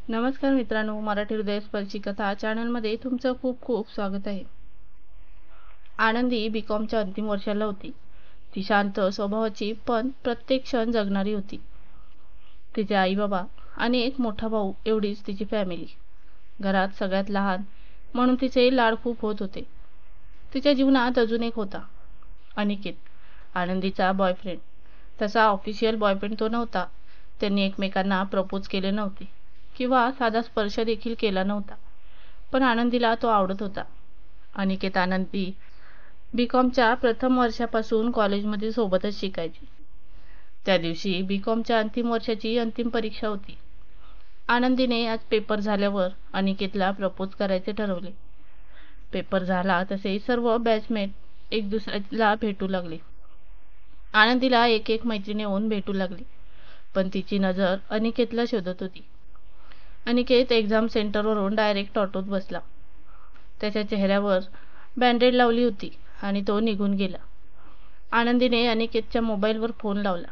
नमस्कार मित्रांनो, मराठी हृदय स्पर्शी कथा चॅनलमध्ये तुमचं खूप खूप स्वागत आहे. आनंदी बीकॉमच्या अंतिम वर्षाला होती. ती शांत स्वभावाची पण प्रत्येक क्षण जगणारी होती. तिचे आई बाबा आणि एक मोठा भाऊ एवढीच तिची फॅमिली. घरात सगळ्यात लहान म्हणून तिचे लाड खूप होत होते. तिच्या जीवनात अजून एक होता, अनिकेत, आनंदीचा बॉयफ्रेंड. तसा ऑफिशियल बॉयफ्रेंड तो नव्हता. त्यांनी एकमेकांना प्रपोज केले नव्हते किंवा साधा स्पर्श देखील केला नव्हता, पण आनंदीला तो आवडत होता. अनिकेत आनंदी बीकॉमच्या प्रथम वर्षापासून कॉलेजमध्ये सोबतच शिकायची. त्या दिवशी बीकॉमच्या अंतिम वर्षाची अंतिम परीक्षा होती. आनंदीने आज पेपर झाल्यावर अनिकेतला प्रपोज करायचे ठरवले. पेपर झाला तसे सर्व बॅचमेट एक दुसऱ्याला भेटू लागले. आनंदीला एक एक मैत्रीण येऊन भेटू लागली, पण तिची नजर अनिकेतला शोधत होती. अनिकेत एक्झाम सेंटरवरून डायरेक्ट ऑटोत बसला. त्याच्या चेहऱ्यावर बँडेड लावली होती आणि तो निघून गेला. आनंदीने अनिकेतच्या मोबाईलवर फोन लावला.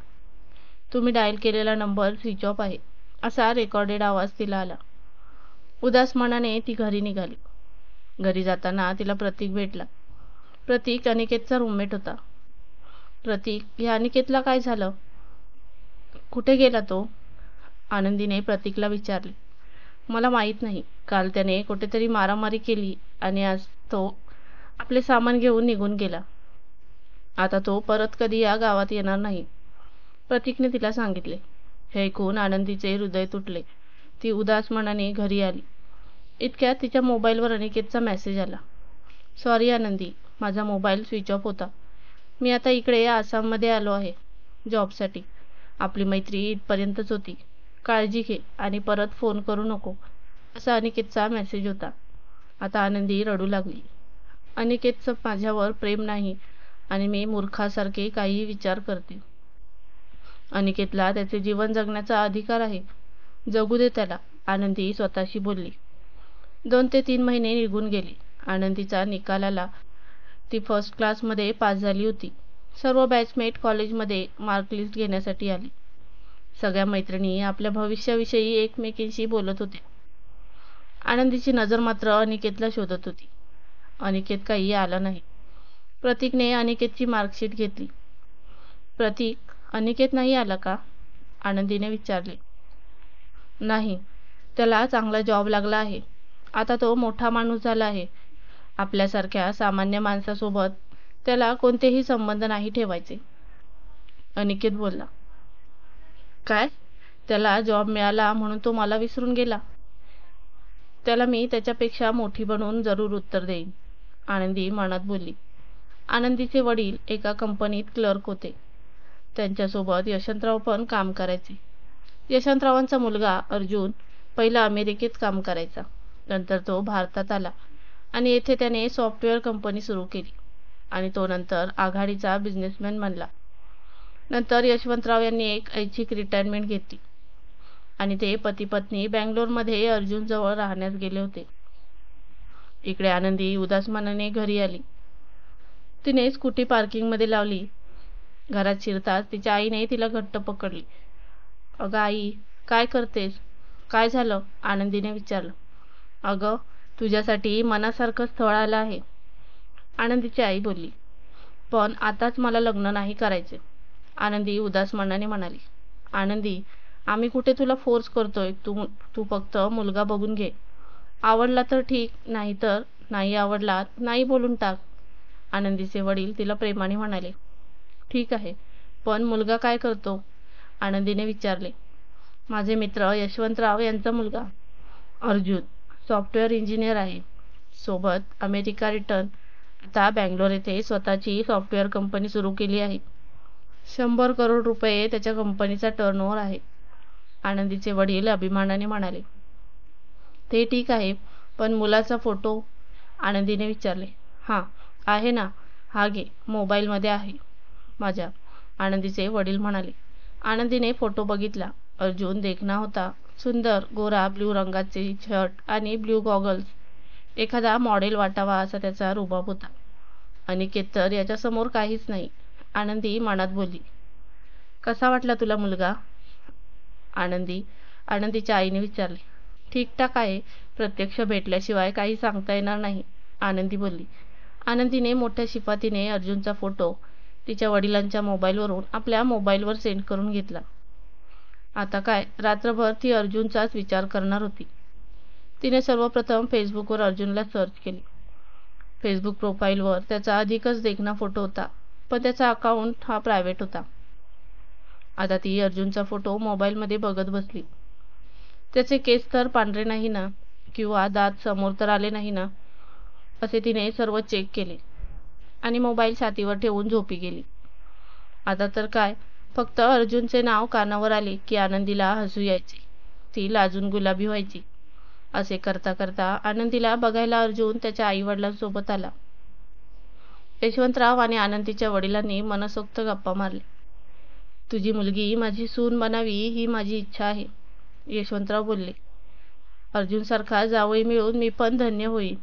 तुम्ही डायल केलेला नंबर स्विच ऑफ आहे, असा रेकॉर्डेड आवाज तिला आला. उदास मनाने ती घरी निघाली. घरी जाताना तिला प्रतीक भेटला. प्रतीक अनिकेतचा रूममेट होता. प्रतीक, या अनिकेतला काय झालं? कुठे गेला तो? आनंदीने प्रतीकला विचारले. मला माहीत नाही. काल त्याने कुठेतरी मारामारी केली आणि आज तो आपले सामान घेऊन निघून गेला. आता तो परत कधी या गावात येणार नाही, प्रतीकने तिला सांगितले. हे ऐकून आनंदीचे हृदय तुटले. ती उदास मनाने घरी आली. इतक्यात तिच्या मोबाईलवर अनिकेतचा मेसेज आला. सॉरी आनंदी, माझा मोबाईल स्विच ऑफ होता. मी आता इकडे आसाममध्ये आलो आहे जॉबसाठी. आपली मैत्री इथपर्यंतच होती. काळजी घे आणि परत फोन करू नको, असा अनिकेतचा मेसेज होता. आता आनंदी रडू लागली. अनिकेतचं माझ्यावर प्रेम नाही आणि मी मूर्खासारखे काहीही विचार करते. अनिकेतला त्याचे जीवन जगण्याचा अधिकार आहे. जगू दे त्याला, आनंदी स्वतःशी बोलली. 2 ते 3 महिने निघून गेले. आनंदीचा निकाल आला. ती फर्स्ट क्लासमध्ये पास झाली होती. सर्व बॅचमेट कॉलेजमध्ये मार्कलिस्ट घेण्यासाठी आली. सगळ्या मैत्रिणी आपल्या भविष्याविषयी एकमेकींशी बोलत होत्या. आनंदीची नजर मात्र अनिकेतला शोधत होती. अनिकेत काही आला नाही. प्रतीकने अनिकेतची मार्कशीट घेतली. प्रतीक, अनिकेत नाही आला का? आनंदीने विचारले. नाही, त्याला चांगला जॉब लागला आहे. आता तो मोठा माणूस झाला आहे. आपल्यासारख्या सामान्य माणसासोबत त्याला कोणतेही संबंध नाही ठेवायचे, अनिकेत बोलला. काय? त्याला जॉब मिळाला म्हणून तो मला विसरून गेला? त्याला मी त्याच्यापेक्षा मोठी बनवून जरूर उत्तर देईन, आनंदी मनात बोलली. आनंदीचे वडील एका कंपनीत क्लर्क होते. त्यांच्यासोबत यशवंतराव पण काम करायचे. यशवंतरावांचा मुलगा अर्जुन पहिला अमेरिकेत काम करायचा. नंतर तो भारतात आला आणि येथे त्याने सॉफ्टवेअर कंपनी सुरू केली आणि तो नंतर आघाडीचा बिझनेसमॅन बनला. नंतर यशवंतराव यांनी एक ऐच्छिक रिटायरमेंट घेतली आणि ते पती पत्नी बँगलोरमध्ये अर्जुनजवळ राहण्यास गेले होते. इकडे आनंदी उदास मनाने घरी आली. तिने स्कूटी पार्किंगमध्ये लावली. घरात शिरताच तिच्या आईने तिला घट्ट पकडली. अगं आई, काय करतेस? काय झालं? आनंदीने विचारलं. अगं, तुझ्यासाठी मनासारखं स्थळ आलं आहे, आनंदीची आई बोलली. पण आताच मला लग्न नाही करायचे, आनंदी उदास मनाने म्हणाली. आनंदी, आम्ही कुठे तुला फोर्स करतोय. तू फक्त मुलगा बघून घे. आवडला तर ठीक, नाही तर नाही आवडला नाही बोलून टाक, आनंदीचे वडील तिला प्रेमाने म्हणाले. ठीक आहे, पण मुलगा काय करतो? आनंदीने विचारले. माझे मित्र यशवंतराव यांचा मुलगा अर्जुन सॉफ्टवेअर इंजिनियर आहे. सोबत अमेरिका रिटर्न. आता बँगलोर येथे स्वतःची सॉफ्टवेअर कंपनी सुरू केली आहे. 100 करोड रुपये त्याच्या कंपनीचा टर्नओव्हर आहे, आनंदीचे वडील अभिमानाने म्हणाले. ते ठीक आहे, पण मुलाचा फोटो? आनंदीने विचारले. हां, आहे ना, हा घे, मोबाईलमध्ये आहे माझ्या, आनंदीचे वडील म्हणाले. आनंदीने फोटो बघितला. अर्जुन देखणा होता. सुंदर गोरा ब्ल्यू रंगाचे शर्ट आणि ब्ल्यू गॉगल्स. एखादा मॉडेल वाटावा असा त्याचा रुबाब होता. अनिकेत तर याच्यासमोर काहीच नाही, आनंदी मनात बोलली. कसा वाटला तुला मुलगा? आनंदीच्या आईने विचारले. ठीकठाक आहे. प्रत्यक्ष भेटल्याशिवाय काही सांगता येणार नाही, आनंदी बोलली. आनंदीने मोठ्या शिफातीने अर्जुनचा फोटो तिच्या वडिलांच्या मोबाईलवरून आपल्या मोबाईलवर सेंड करून घेतला. आता काय, रात्रभर ती अर्जुनचाच विचार करणार होती. तिने सर्वप्रथम फेसबुकवर अर्जुनला सर्च केले. फेसबुक प्रोफाईलवर त्याचा अधिकच देखणा फोटो होता, पण त्याचा अकाउंट हा प्रायव्हेट होता. आता ती अर्जुनचा फोटो मोबाईलमध्ये बघत बसली. त्याचे केस तर पांढरे नाही ना, किंवा दात समोर तर आले नाही ना, असे तिने सर्व चेक केले आणि मोबाईल छातीवर ठेवून झोपी गेली. आता तर काय, फक्त अर्जुनचे नाव कानावर आले की आनंदीला हसू यायचे. ती लाजून गुलाबी व्हायची. असे करता करता आनंदीला बघायला अर्जुन त्याच्या आईवडिलांसोबत आला. यशवंतराव आणि आनंदीच्या वडिलांनी मनसोक्त गप्पा मारल्या. तुझी मुलगी माझी सून बनावी ही माझी इच्छा आहे, यशवंतराव बोलले. अर्जुनसारखा जावई मिळून मी पण धन्य होईन.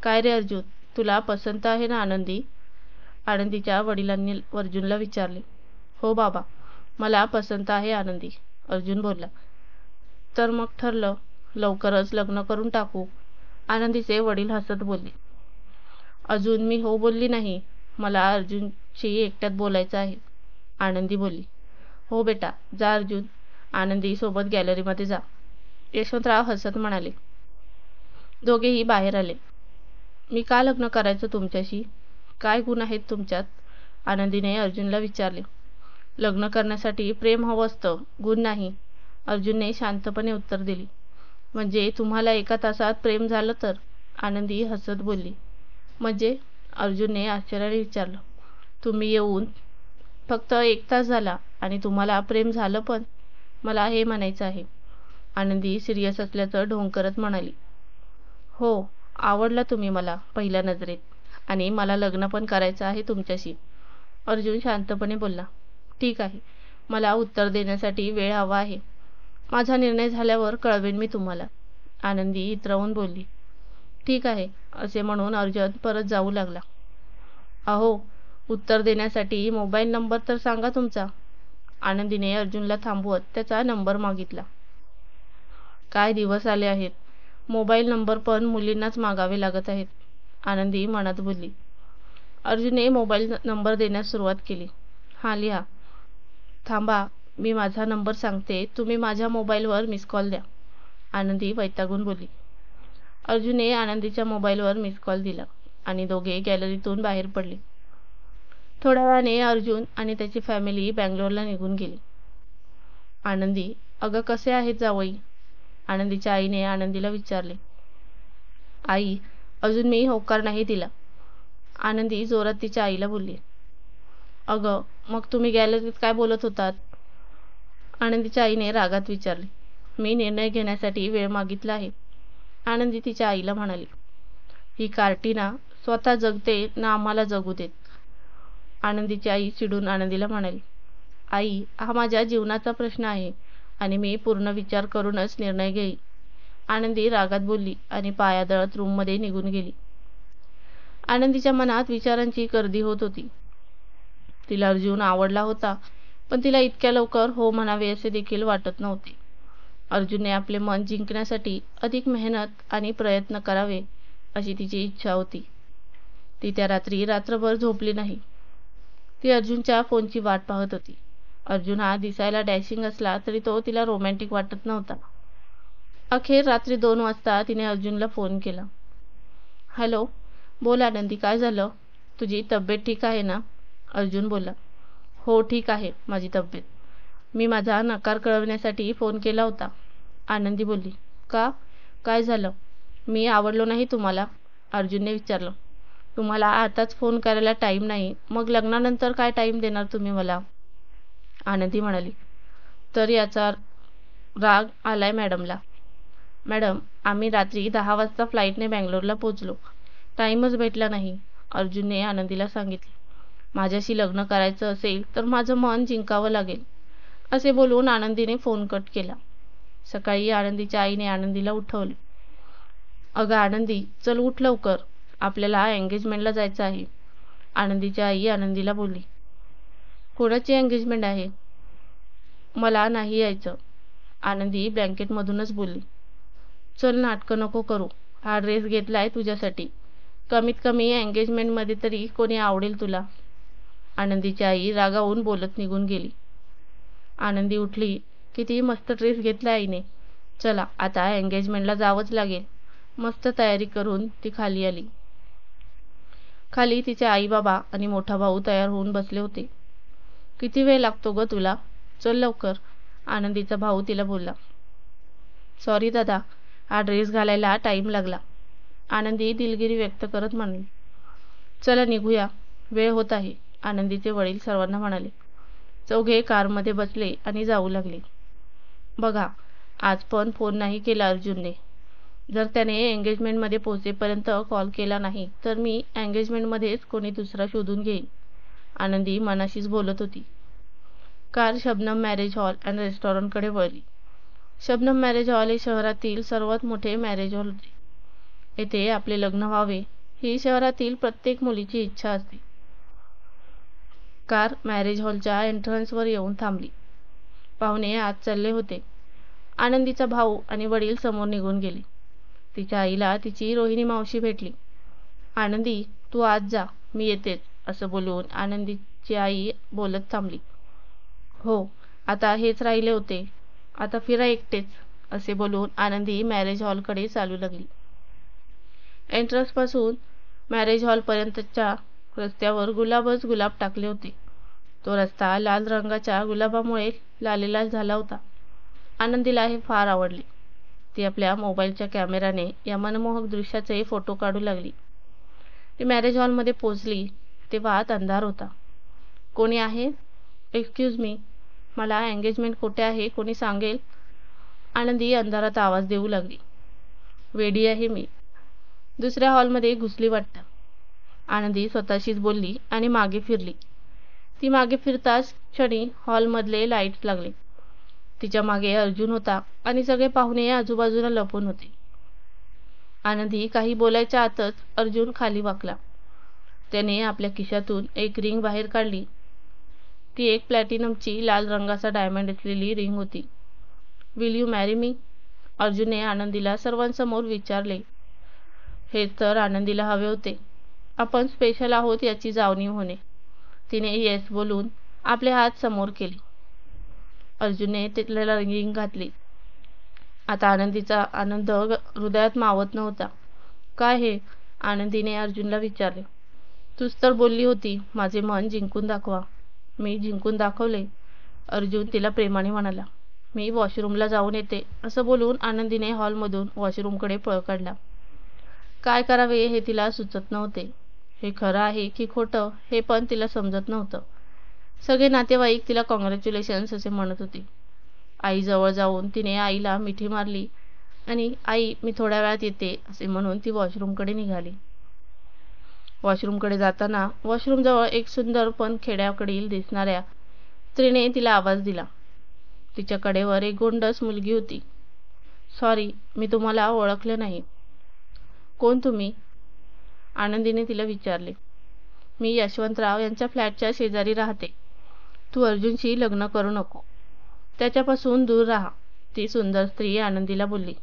काय रे अर्जुन, तुला पसंत आहे ना आनंदी? आनंदीच्या वडिलांनी अर्जुनला विचारले. हो बाबा, मला पसंत आहे आनंदी, अर्जुन बोलला. तर मग ठरलं, लवकरच लग्न करून टाकू, आनंदीचे वडील हसत बोलले. अजून मी हो बोलली नाही, मला अर्जुनशी एकट्यात बोलायचं आहे, आनंदी बोलली. हो बेटा, जा अर्जुन, आनंदी सोबत गॅलरीमध्ये जा, यशवंतराव हसत म्हणाले. दोघेही बाहेर आले. मी का लग्न करायचं तुमच्याशी? काय गुण आहेत तुमच्यात? आनंदीने अर्जुनला विचारले. लग्न करण्यासाठी प्रेम हवं असतं, गुण नाही, अर्जुनने शांतपणे उत्तर दिले. म्हणजे तुम्हाला एका तासात प्रेम झालं तर? आनंदी हसत बोलली. म्हणजे? अर्जुनने आश्चर्याने विचारलं. तुम्ही येऊन फक्त 1 तास झाला आणि तुम्हाला प्रेम झालं पण? मला हे म्हणायचं आहे, आनंदी सिरियस असल्याचं ढोंग करत म्हणाली. हो, आवडला तुम्ही मला पहिल्या नजरेत आणि मला लग्न पण करायचं आहे तुमच्याशी, अर्जुन शांतपणे बोलला. ठीक आहे, मला उत्तर देण्यासाठी वेळ हवा आहे. माझा निर्णय झाल्यावर कळवेन मी तुम्हाला, आनंदी इतरावून बोलली. ठीक आहे, असे म्हणून अर्जुन परत जाऊ लागला. अहो, उत्तर देण्यासाठी मोबाईल नंबर तर सांगा तुमचा, आनंदीने अर्जुनला थांबवत त्याचा नंबर मागितला. काय दिवस आले आहेत, मोबाईल नंबर पण मुलींनाच मागावे लागत आहेत, आनंदी मनात बोलली. अर्जुनने मोबाईल नंबर देण्यास सुरुवात केली. हां लिहा. थांबा, मी माझा नंबर सांगते, तुम्ही माझ्या मोबाईलवर मिस कॉल द्या, आनंदी वैतागून बोलली. अर्जुनने आनंदीच्या मोबाईलवर मिस कॉल दिला आणि दोघे गॅलरीतून बाहेर पडले. थोड्या वेळाने अर्जुन आणि त्याची फॅमिली बँगलोरला निघून गेली. आनंदी, अगं कसे आहेत जावई? आनंदीच्या आईने आनंदीला विचारले. आई, अजून मी होकार नाही दिला, आनंदी जोरात तिच्या आईला बोलली. अगं, मग तुम्ही गॅलरीत काय बोलत होतात? आनंदीच्या आईने रागात विचारले. मी निर्णय घेण्यासाठी वेळ मागितला आहे, आनंदी तिच्या आईला म्हणाली. ही कार्टी ना स्वतः जगते ना आम्हाला जगू देत, आनंदीची आई चिडून आनंदीला म्हणाली. आई, हा माझ्या जीवनाचा प्रश्न आहे आणि मी पूर्ण विचार करूनच निर्णय घेईन, आनंदी रागात बोलली आणि पायादळत रूममध्ये निघून गेली. आनंदीच्या मनात विचारांची गर्दी होत होती. तिला अर्जुन आवडला होता, पण तिला इतक्या लवकर हो म्हणावे असे देखील वाटत नव्हते. अर्जुनने आपले मन जिंकण्यासाठी अधिक मेहनत आणि प्रयत्न करावे अशी तिची इच्छा होती. ती त्या रात्री रात्रभर झोपली नाही. ती अर्जुनच्या फोनची वाट पाहत होती. अर्जुन हा दिसायला डॅशिंग असला तरी तो तिला रोमॅन्टिक वाटत नव्हता. अखेर रात्री 2 वाजता तिने अर्जुनला फोन केला. हॅलो, बोल आनंदी, काय झालं? तुझी तब्येत ठीक आहे ना? अर्जुन बोलला. हो, ठीक आहे माझी तब्येत. मी माझा नकार कळवण्यासाठी फोन केला होता, आनंदी बोलली. का? काय झालं? मी आवडलो नाही तुम्हाला? अर्जुनने विचारलं. तुम्हाला आताच फोन करायला टाईम नाही, मग लग्नानंतर काय टाईम देणार तुम्ही मला? आनंदी म्हणाली. तर याचा राग आलाय मॅडमला. मॅडम, आम्ही रात्री 10 वाजता फ्लाईटने बँगलोरला पोचलो, टाईमच भेटला नाही, अर्जुनने आनंदीला सांगितले. माझ्याशी लग्न करायचं असेल तर माझं मन जिंकावं लागेल, असे बोलून आनंदीने फोन कट केला. सकाळी आनंदीच्या आईने आनंदीला उठवले. अगं आनंदी, चल उठ लवकर, आपल्याला एंगेजमेंटला जायचं आहे, आनंदीची आई आनंदीला बोलली. कोणाची एंगेजमेंट आहे? मला नाही यायचं, आनंदी ब्लँकेटमधूनच बोलली. चल नाटकं नको करू, हा ड्रेस घेतलाय तुझ्यासाठी, कमीत कमी एंगेजमेंटमध्ये तरी कोणी आवडेल तुला. आनंदीची आई रागावून बोलत निघून गेली. आनंदी उठली. किती मस्त ड्रेस घेतला आईने, चला आता एंगेजमेंटला जावंच लागेल. मस्त तयारी करून ती खाली आली. खाली तिचे आई बाबा आणि मोठा भाऊ तयार होऊन बसले होते. किती वेळ लागतो ग तुला, चल लवकर, आनंदीचा भाऊ तिला बोलला. सॉरी दादा, हा ड्रेस घालायला टाईम लागला, आनंदी दिलगिरी व्यक्त करत म्हणाली. चला निघूया, वेळ होत आहे, आनंदीचे वडील सर्वांना म्हणाले. चौघे कारमध्ये बसले आणि जाऊ लागले. बघा, आज पण फोन नाही केला अर्जुनने. जर त्याने एंगेजमेंटमध्ये पोहोचेपर्यंत कॉल केला नाही तर मी एंगेजमेंटमध्येच कोणी दुसरा शोधून घेईन, आनंदी मनाशीच बोलत होती. Car Shabnam marriage hall and रेस्टॉरंटकडे वळली. शबनम मॅरेज हॉल हे शहरातील सर्वात मोठे मॅरेज हॉल होते. येथे आपले लग्न व्हावे ही शहरातील प्रत्येक मुलीची इच्छा असते. कार मॅरेज हॉलच्या एंट्रन्सवर येऊन थांबली. पाहुणे आत चालले होते. आनंदीचा भाऊ आणि वडील समोर निघून गेले. तिच्या आईला तिची रोहिणी मावशी भेटली. आनंदी, तू आत जा, मी येतेच, असं बोलून आनंदीची आई बोलत थांबली. हो, आता हेच राहिले होते, आता फिरा एकटेच, असे बोलून आनंदी मॅरेज हॉलकडे चालू लागली. एंट्रन्सपासून मॅरेज हॉलपर्यंतच्या रस्त्यावर गुलाबच गुलाब टाकले होते. तो रस्ता लाल रंगाच्या गुलाबामुळे लालेलाल झाला होता. आनंदीला हे फार आवडले. ती आपल्या मोबाईलच्या कॅमेराने या मनमोहक दृश्याचे फोटो काढू लागली. ती मॅरेज हॉलमध्ये पोहोचली तेव्हा आत अंधार होता. कोणी आहे? एक्सक्यूज मी, मला एंगेजमेंट कुठे आहे कोणी सांगेल? आनंदी अंधारात आवाज देऊ लागली. वेडी आहे मी. दुसऱ्या हॉलमध्ये घुसली वाटतं, आनंदी स्वतःशीच बोलली आणि मागे फिरली. ती मागे फिरताच क्षणी हॉलमधले लाईट्स लागले. तिच्या मागे अर्जुन होता आणि सगळे पाहुणे आजूबाजूला लपून होते. आनंदी काही बोलायच्या आतच अर्जुन खाली वाकला. त्याने आपल्या खिशातून एक रिंग बाहेर काढली. ती एक प्लॅटिनमची लाल रंगाचा डायमंड असलेली रिंग होती. Will you marry me? अर्जुनने आनंदीला सर्वांसमोर विचारले. हेच तर आनंदीला हवे होते. आपण स्पेशल आहोत याची जाणीव होणे. तिने येस बोलून आपले हात समोर केले. अर्जुनने तिला रिंग घातली. आता आनंदीचा आनंद हृदयात मावत नव्हता. काय हे? आनंदीने अर्जुनला विचारले. तूच तर बोलली होती माझे मन जिंकून दाखवा. मी जिंकून दाखवले, अर्जुन तिला प्रेमाने म्हणाला. मी वॉशरूमला जाऊन येते, असं बोलून आनंदीने हॉलमधून वॉशरूमकडे पळ काढला. काय करावे हे तिला सुचत नव्हते. हे खरं आहे की खोटं हे पण तिला समजत नव्हतं. सगळे नातेवाईक तिला कॉंग्रॅच्युलेशन्स असे म्हणत होते. आईजवळ जाऊन तिने आईला मिठी मारली आणि आई मी थोड्या वेळात येते असे म्हणून ती वॉशरूमकडे निघाली. वॉशरूमकडे जाताना वॉशरूमजवळ एक सुंदर पण खेड्याकडील दिसणाऱ्या स्त्रीने तिला आवाज दिला. तिच्या कडेवर एक गोंडस मुलगी होती. सॉरी, मी तुम्हाला ओळखलं नाही. कोण तुम्ही? आनंदीने तिला विचारले. मी यशवंतराव यांच्या फ्लॅटच्या शेजारी राहते. तू अर्जुनशी लग्न करू नको, त्याच्यापासून दूर राहा, ती सुंदर स्त्री आनंदीला बोलली.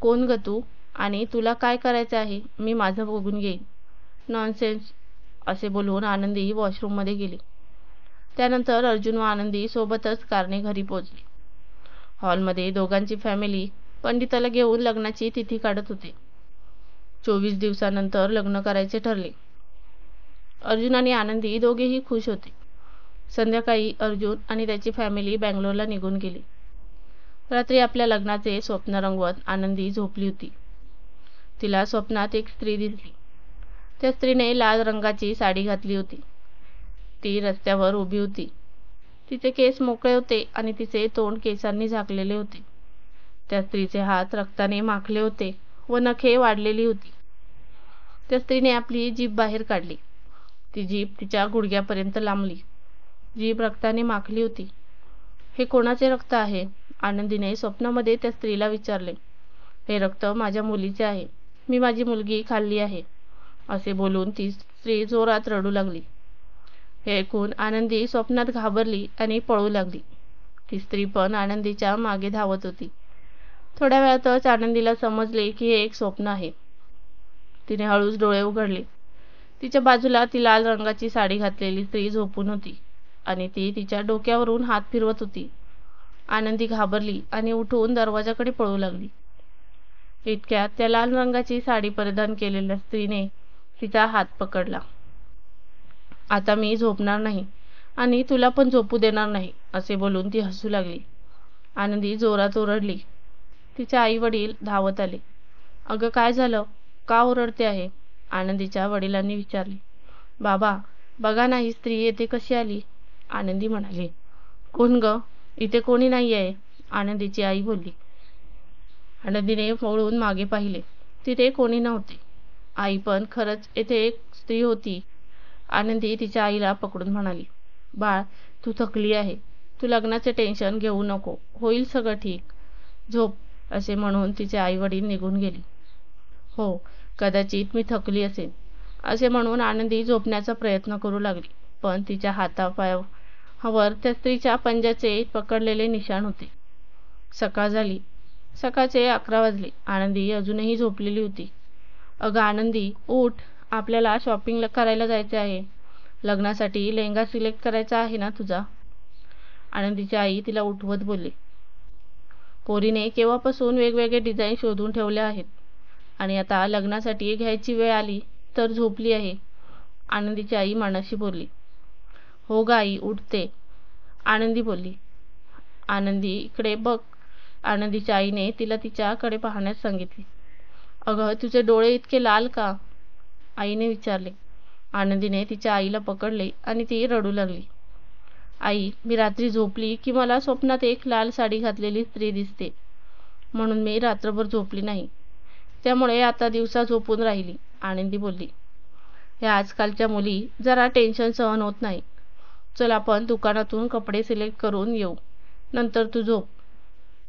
कोण ग तू आणि तुला काय करायचे आहे? मी माझं बघून घेईन. नॉनसेन्स, असे बोलून आनंदी वॉशरूममध्ये गेली. त्यानंतर अर्जुन व आनंदी सोबतच कारने घरी पोहोचली. हॉलमध्ये दोघांची फॅमिली पंडिताला घेऊन लग्नाची तिथी काढत होते. 24 दिवसानंतर लग्न करायचे ठरले. अर्जुन आणि आनंदी दोघेही खुश होते. संध्याकाळी अर्जुन आणि त्याची फॅमिली बँगलोरला निघून गेली. रात्री आपल्या लग्नाचे स्वप्न रंगवत आनंदी झोपली होती. तिला स्वप्नात एक स्त्री दिसली. त्या स्त्रीने लाल रंगाची साडी घातली होती. ती रस्त्यावर उभी होती. तिचे केस मोकळे होते आणि तिचे तोंड केसांनी झाकलेले होते. त्या स्त्रीचे हात रक्ताने माखले होते व नखे वाढलेली होती. त्या स्त्रीने आपली जीभ बाहेर काढली. ती जीभ तिच्या गुडघ्यापर्यंत लांबली. जीभ रक्ताने माखली होती. हे कोणाचे रक्त आहे? आनंदीने स्वप्नामध्ये त्या स्त्रीला विचारले. हे रक्त माझ्या मुलीचे आहे. मी माझी मुलगी खाल्ली आहे, असे बोलून ती स्त्री जोरात रडू लागली. हे ऐकून आनंदी स्वप्नात घाबरली आणि पळू लागली. ती स्त्री पण आनंदीच्या मागे धावत होती. थोड्या वेळातच आनंदीला समजले की हे एक स्वप्न आहे. तिने हळूच डोळे उघडले. तिच्या बाजूला ती लाल रंगाची साडी घातलेली स्त्री झोपून होती आणि ती तिच्या डोक्यावरून हात फिरवत होती. आनंदी घाबरली आणि उठून दरवाजाकडे पळू लागली. इतक्यात त्या लाल रंगाची साडी परिधान केलेल्या स्त्रीने तिचा हात पकडला. आता मी झोपणार नाही आणि तुला पण झोपू देणार नाही, असे बोलून ती हसू लागली. आनंदी जोरात ओरडली. तिचे आई वडील धावत आले. अगं काय झालं? का ओरडते आहे? आनंदीच्या वडिलांनी विचारले. बाबा, बघा ना ही स्त्री येथे कशी आली? आनंदी म्हणाली. कोण ग? इथे कोणी नाही आहे, आनंदीची आई बोलली. आनंदीने वळून मागे पाहिले. तिथे कोणी नव्हते. आई पण खरंच येथे एक स्त्री होती. आनंदी तिच्या आईला पकडून म्हणाली. बाळ, तू थकली आहे. तू लग्नाचे टेन्शन घेऊ नको. होईल सगळं ठीक. झोप, असे म्हणून तिचे आई वडील निघून गेले. हो, कदाचित मी थकली असेल, असे म्हणून आनंदी झोपण्याचा प्रयत्न करू लागली. पण तिच्या हातापायावर त्या स्त्रीच्या पंजाचे पकडलेले निशाण होते. सकाळ झाली. सकाळचे 11 वाजले. आनंदी अजूनही झोपलेली होती. अगं आनंदी, उठ. आपल्याला शॉपिंग करायला जायचे आहे. लग्नासाठी लेहंगा सिलेक्ट करायचा आहे ना तुझा? आनंदीची आई तिला उठवत बोलली. पोरीने केव्हापासून वेगवेगळे डिझाईन शोधून ठेवले आहेत आणि आता लग्नासाठी घ्यायची वेळ आली तर झोपली आहे, आनंदीची आई मानसी बोलली. हो ग आई, उठते, आनंदी बोलली. आनंदी इकडे बघ, आनंदीच्या आईने तिला तिच्याकडे पाहण्यास सांगितले. अगं, तुझे डोळे इतके लाल का? आईने विचारले. आनंदीने तिच्या आईला पकडले आणि ती रडू लागली. आई, मी रात्री झोपली की मला स्वप्नात एक लाल साडी घातलेली स्त्री दिसते, म्हणून मी रात्रभर झोपली नाही. त्यामुळे आता दिवसा झोपून राहिली, आनंदी बोलली. ह्या आजकालच्या मुली जरा टेन्शन सहन होत नाही. चल आपण दुकानातून कपडे सिलेक्ट करून येऊ, नंतर तू झोप,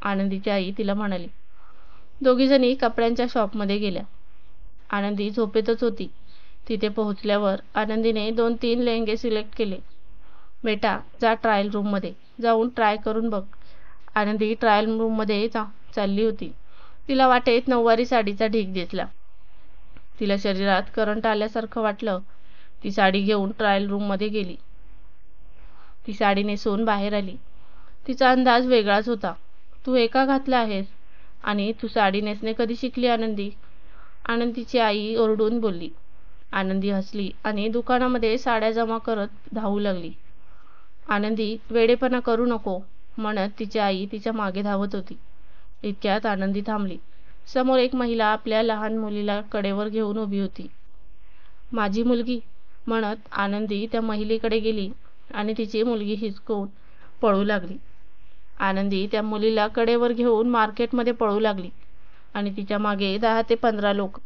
आनंदीची आई तिला म्हणाली. दोघीजणी कपड्यांच्या शॉपमध्ये गेल्या. आनंदी झोपेतच होती. तिथे पोहोचल्यावर आनंदीने 2-3 लेहंगे सिलेक्ट केले. बेटा, जा ट्रायल रूममध्ये जाऊन ट्राय करून बघ. आनंदी ट्रायल रूममध्ये चालली होती. तिला वाटेत नऊवारी साडीचा ढीग दिसला. तिला शरीरात करंट आल्यासारखं वाटलं. ती साडी घेऊन ट्रायल रूममध्ये गेली. ती साडी नेसून बाहेर आली. तिचा अंदाज वेगळाच होता. तू हे का घातलं आहेस आणि तू साडी नेसणे कधी शिकली आनंदी? आनंदीची आई ओरडून बोलली. आनंदी हसली आणि दुकानामध्ये साड्या जमा करत धावू लागली. आनंदी, वेडेपणा करू नको, म्हणत तिची आई तिच्या मागे धावत होती. इतक्यात आनंदी थांबली. समोर एक महिला आपल्या लहान मुलीला कडेवर घेऊन उभी होती. माझी मुलगी, म्हणत आनंदी त्या महिलेकडे गेली आणि तिची मुलगी हिसकून पळू लागली. आनंदी त्या मुलीला कडेवर घेऊन मार्केटमध्ये पळू लागली आणि तिच्या मागे 10 ते 15 लोक.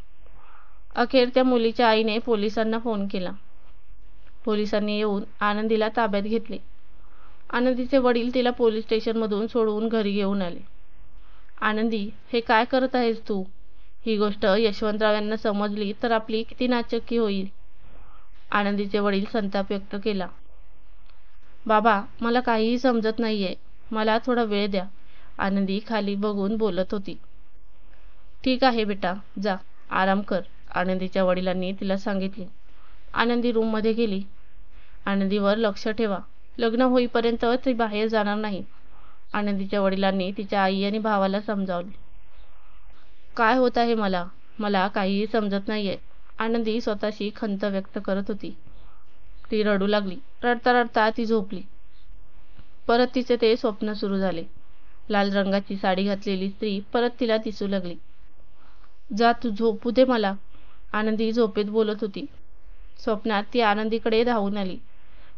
अखेर त्या मुलीच्या आईने पोलिसांना फोन केला. पोलिसांनी येऊन आनंदीला ताब्यात घेतले. आनंदीचे वडील तिला पोलीस स्टेशनमधून सोडवून घरी घेऊन आले. आनंदी, हे काय करत आहेस तू? ही गोष्ट यशवंतराव यांना समजली तर आपली किती नाचक्की होईल, आनंदीचे वडील संताप व्यक्त केला. बाबा, मला काहीही समजत नाहीये, मला थोडा वेळ द्या, आनंदी खाली बघून बोलत होती. ठीक आहे बेटा, जा आराम कर, आनंदीच्या वडिलांनी तिला सांगितले. आनंदी रूममध्ये गेली. आनंदीवर लक्ष ठेवा, लग्न होईपर्यंत ती बाहेर जाणार नाही, आनंदीच्या वडिलांनी तिच्या आई आणि भावाला समजावले. काय होत आहे मला? मला काहीही समजत नाहीये, आनंदी स्वतःशी खंत व्यक्त करत होती. ती रडू लागली. रडता रडता ती झोपली. परत तिचे ते स्वप्न सुरू झाले. लाल रंगाची साडी घातलेली स्त्री परत तिला दिसू लागली. जा, तू झोपू दे मला, आनंदी झोपेत बोलत होती. स्वप्नात ती आनंदीकडे धावून आली.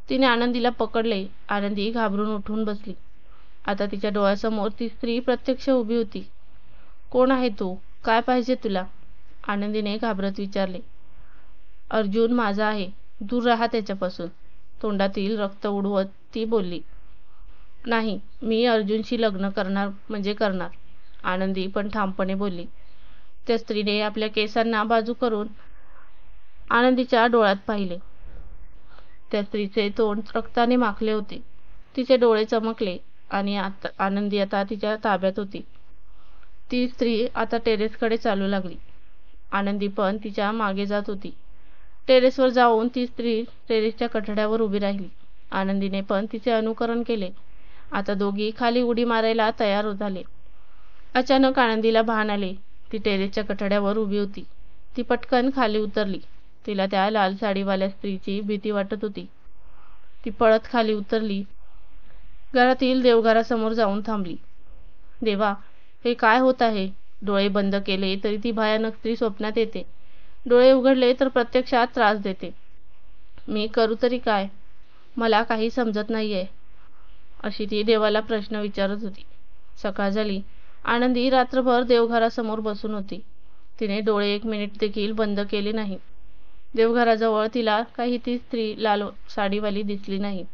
तिने आनंदीला पकडले. आनंदी घाबरून उठून बसली. आता तिच्या डोळ्यासमोर ती स्त्री प्रत्यक्ष उभी होती. कोण आहे तू? काय पाहिजे तुला? आनंदीने घाबरत विचारले. अर्जुन माझा आहे, दूर राहा त्याच्यापासून, तोंडातील रक्त उडवत ती बोलली. नाही, मी अर्जुनशी लग्न करणार म्हणजे करणार, आनंदी पण ठामपणे बोलली. त्या स्त्रीने आपल्या केसांना बाजू करून आनंदीच्या डोळ्यात पाहिले. त्या स्त्रीचे तोंड रक्ताने माखले होते. तिचे डोळे चमकले आणि आनंदी आता तिच्या ताब्यात होती. ती स्त्री आता टेरेसकडे चालू लागली. आनंदी पण तिच्या मागे जात होती. टेरेसवर जाऊन ती स्त्री टेरेसच्या कठड्यावर उभी राहिली. आनंदीने पण तिचे अनुकरण केले. आता दोघी खाली उडी मारायला तयार झाले. अचानक आनंदीला भान आले. ती टेरेसच्या कठड्यावर उभी होती. ती पटकन खाली उतरली. तिला त्या लाल साडीवाल्या स्त्रीची भीती वाटत होती. ती पळत खाली उतरली. घरातील देवघरासमोर जाऊन थांबली. देवा, हे काय होत आहे? डोळे बंद केले तरी ती भयानक स्त्री स्वप्नात येते. डोळे उघडले तर प्रत्यक्षात त्रास देते. मी करू तरी काय? मला काही समजत नाहीये, अशी ती देवाला प्रश्न विचारत होती. सकाळ झाली. आनंदी रात्रभर देवघरासमोर बसून होती. तिने डोळे 1 मिनिट देखील बंद केले नाही. देवघराजवळ तिला काही ती स्त्री लाल साडीवाली दिसली नाही.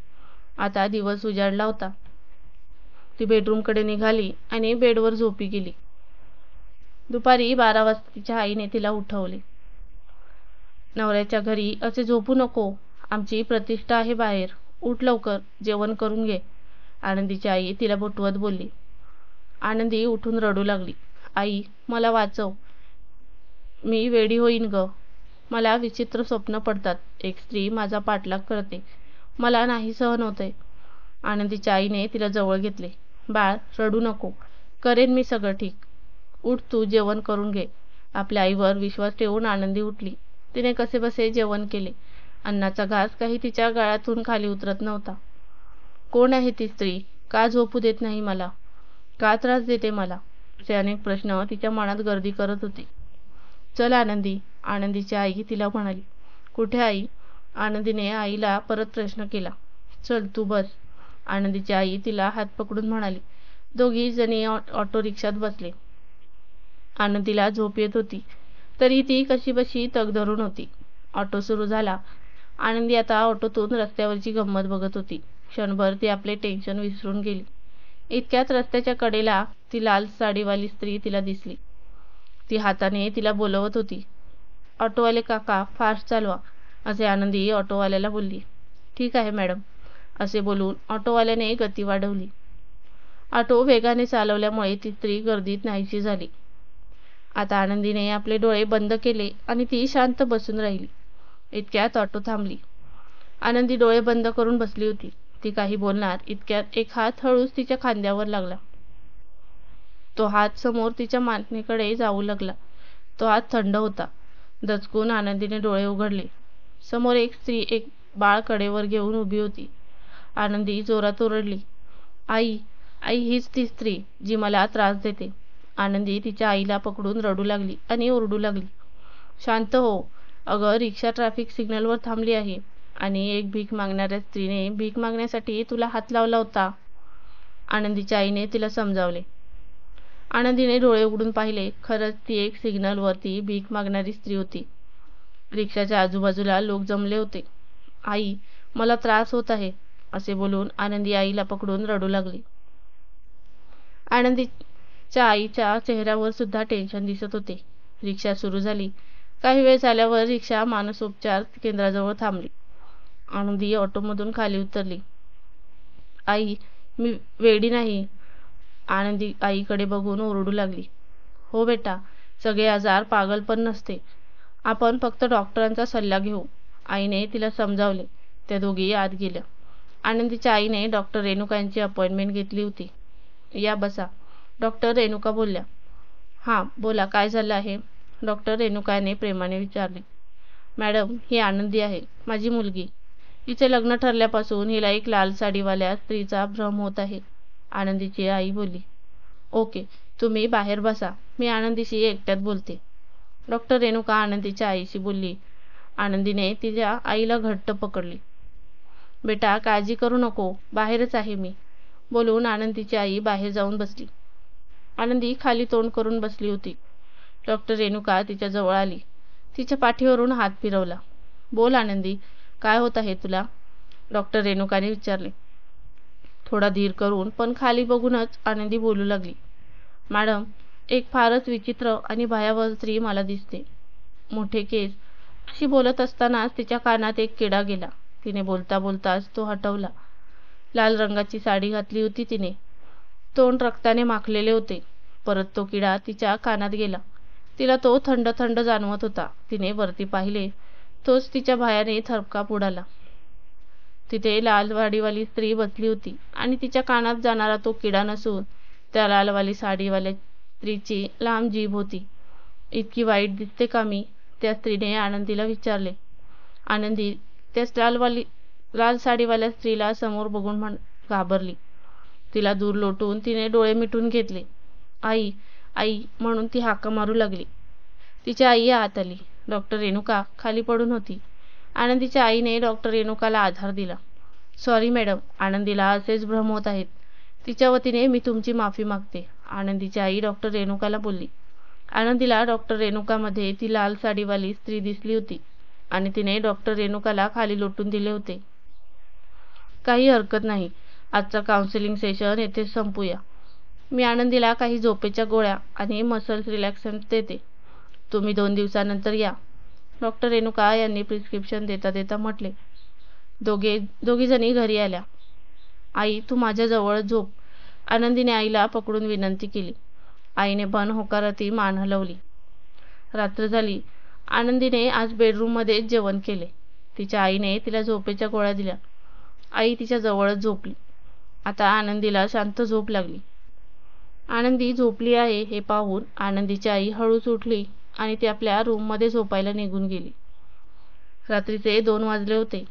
आता दिवस उजाडला होता. ती बेडरूमकडे निघाली आणि बेडवर झोपी गेली. दुपारी 12 वाजता तिच्या आईने तिला उठवले. नवऱ्याच्या घरी असे झोपू नको. आमची प्रतिष्ठा आहे बाहेर. उठ लवकर, जेवण करून घे, आनंदीची आई तिला बोटवत बोलली. आनंदी उठून रडू लागली. आई, मला वाचव. मी वेडी होईन ग. मला विचित्र स्वप्न पडतात. एक स्त्री माझा पाठलाग करते. मला नाही सहन होतंय. आनंदीच्या आईने तिला जवळ घेतले. बाळ, रडू नको. करेन मी सगळं ठीक. उठ तू, जेवण करून घे. आपल्या आईवर विश्वास ठेवून आनंदी उठली. तिने कसेबसे जेवण केले. अन्नाचा घास काही तिच्या गळ्यातून खाली उतरत नव्हता. कोण आहे ती स्त्री? का झोपू देत नाही मला? का त्रास देते मला? असे अनेक प्रश्न तिच्या मनात गर्दी करत होते. चल आनंदी, आनंदीची आई तिला म्हणाली. कुठे आई? आनंदीने आईला परत प्रश्न केला. चल तू बस, आनंदीची आई तिला हात पकडून म्हणाली. दोघी जणी ऑटो रिक्षात बसले. आनंदीला झोप येत होती तरी ती कशीबशी तग धरून होती. ऑटो सुरू झाला. आनंदी आता ऑटोतून रस्त्यावरची गंमत बघत होती. क्षणभर ती आपले टेन्शन विसरून गेली. इतक्यात रस्त्याच्या कडेला ती लाल साडीवाली स्त्री तिला दिसली. ती हाताने तिला बोलवत होती. ऑटोवाले काका, फास्ट चालवा, असे आनंदी ऑटोवाल्याला बोलली. ठीक आहे मॅडम, असे बोलून ऑटोवाल्याने गती वाढवली. ऑटो वेगाने चालवल्यामुळे ती स्त्री गर्दीत नाहीशी झाली. आता आनंदीने आपले डोळे बंद केले आणि ती शांत बसून राहिली. इतक्यात ऑटो थांबली. आनंदी डोळे बंद करून बसली होती. ती काही बोलणार इतक्यात एक हात हळूच तिच्या खांद्यावर लागला. तो हात समोर तिच्या मानेकडे जाऊ लागला. तो हात थंड होता. दचकून आनंदीने डोळे उघडले. समोर एक स्त्री एक बाळ कडेवर घेऊन उभी होती. आनंदी जोरात ओरडली. आई, आई, हीच ती स्त्री जी मला त्रास देते. आनंदी तिच्या आईला पकडून रडू लागली आणि ओरडू लागली. शांत हो. अगं, रिक्षा ट्रॅफिक सिग्नलवर थांबली आहे आणि एक भीक मागणाऱ्या स्त्रीने भीक मागण्यासाठी तुला हात लावला होता, आनंदीच्या आईने तिला समजावले. आनंदीने डोळे उघडून पाहिले. खरंच ती एक सिग्नलवरती भीक मागणारी स्त्री होती. रिक्षाच्या आजूबाजूला लोक जमले होते. आई, मला त्रास होत आहे, असे बोलून आनंदी आईला पकडून रडू लागली. आनंदीच्या आईच्या चेहऱ्यावर सुद्धा टेन्शन दिसत होते. रिक्षा सुरू झाली. काही वेळ झाल्यावर रिक्षा मानसोपचार केंद्राजवळ थांबली. आनंदी ऑटोमधून खाली उतरली. आई, मी वेडी नाही, आनंदी आईकडे बघून ओरडू लागली. हो बेटा, सगळे आजार पागलपण नसते. आपण फक्त डॉक्टरांचा सल्ला घेऊ, आईने तिला समजावले. त्या दोघी आत गेल्या. आनंदीच्या आईने डॉक्टर रेणुका यांची अपॉइंटमेंट घेतली होती. या बसा, डॉक्टर रेणुका बोलल्या. हां बोला, काय झालं आहे? डॉक्टर रेणुकाने प्रेमाने विचारले. मॅडम, ही आनंदी आहे, माझी मुलगी. हिचे लग्न ठरल्यापासून हिला एक लाल साडीवाल्या स्त्रीचा भ्रम होत आहे, आनंदीची आई बोलली. ओके, तुम्ही बाहेर बसा, मी आनंदीशी एकट्यात बोलते, डॉक्टर रेणुका आनंदीच्या आईशी बोलली. आनंदीने तिच्या आईला घट्ट पकडले. बेटा, काळजी करू नको, बाहेरच आहे मी, बोलून आनंदीची आई बाहेर जाऊन बसली. आनंदी खाली तोंड करून बसली होती. डॉक्टर रेणुका तिच्या जवळ आली. तिच्या पाठीवरून हात फिरवला. बोल आनंदी, काय होत आहे तुला? डॉक्टर रेणुकाने विचारले. थोडा धीर करून पण खाली बघूनच आनंदी बोलू लागली. मॅडम, एक फारच विचित्र आणि भयावह स्त्री मला दिसते. मोठे केस, अशी बोलत असतानाच तिच्या कानात एक किडा गेला. तिने बोलता बोलताच तो हटवला. लाल रंगाची साडी घातली होती तिने. तोंड रक्ताने माखलेले होते, परत तो किडा तिच्या कानात गेला. तिला तो थंड थंड जाणवत होता. तिने वरती पाहिले, तोच तिच्या भयाने थरकाप उडाला. तिथे लालवाडीवाली स्त्री बसली होती आणि तिच्या कानात जाणारा तो किडा नसून त्या लालवाली साडीवाल्या स्त्रीची लांब जीभ होती. इतकी वाईट दिसते का मी? त्या स्त्रीने आनंदीला विचारले. आनंदी त्या लाल साडीवाल्या स्त्रीला समोर बघून घाबरली. तिला दूर लोटून तिने डोळे मिटून घेतले. आई, आई म्हणून ती हाका मारू लागली. तिची आई आत आली. डॉक्टर रेणुका खाली पडून होती. आनंदीच्या आईने डॉक्टर रेणुकाला आधार दिला. सॉरी मॅडम, आनंदीला असेच भ्रम होत आहेत. तिच्या वतीने मी तुमची माफी मागते, आनंदीची आई डॉक्टर रेणुकाला बोलली. आनंदीला डॉक्टर रेणुकामध्ये ती लाल साडीवाली स्त्री दिसली होती आणि तिने डॉक्टर रेणुकाला खाली लोटून दिले होते. काही हरकत नाही, आजचा काउन्सिलिंग सेशन येथे संपूया. मी आनंदीला काही झोपेच्या गोळ्या आणि मसल्स रिलॅक्संट देते. तुम्ही 2 दिवसानंतर या, डॉक्टर रेणुका यांनी प्रिस्क्रिप्शन देता देता म्हटले. दोघी जणी घरी आल्या. आई, तू माझ्या जवळ झोप, आनंदीने आईला पकडून विनंती केली. आईने पण होकारार्थी मान हलवली. रात्र झाली. आनंदीने आज बेडरूममध्येच जेवण केले. तिच्या आईने तिला झोपेच्या गोळ्या दिल्या. आई तिच्या जवळच झोपली. आता आनंदीला शांत झोप लागली. आनंदी झोपली आहे हे पाहून आनंदीची आई हळूच उठली आणि ती आपल्या रूममध्ये झोपायला निघून गेली. रात्रीचे 2 वाजले होते.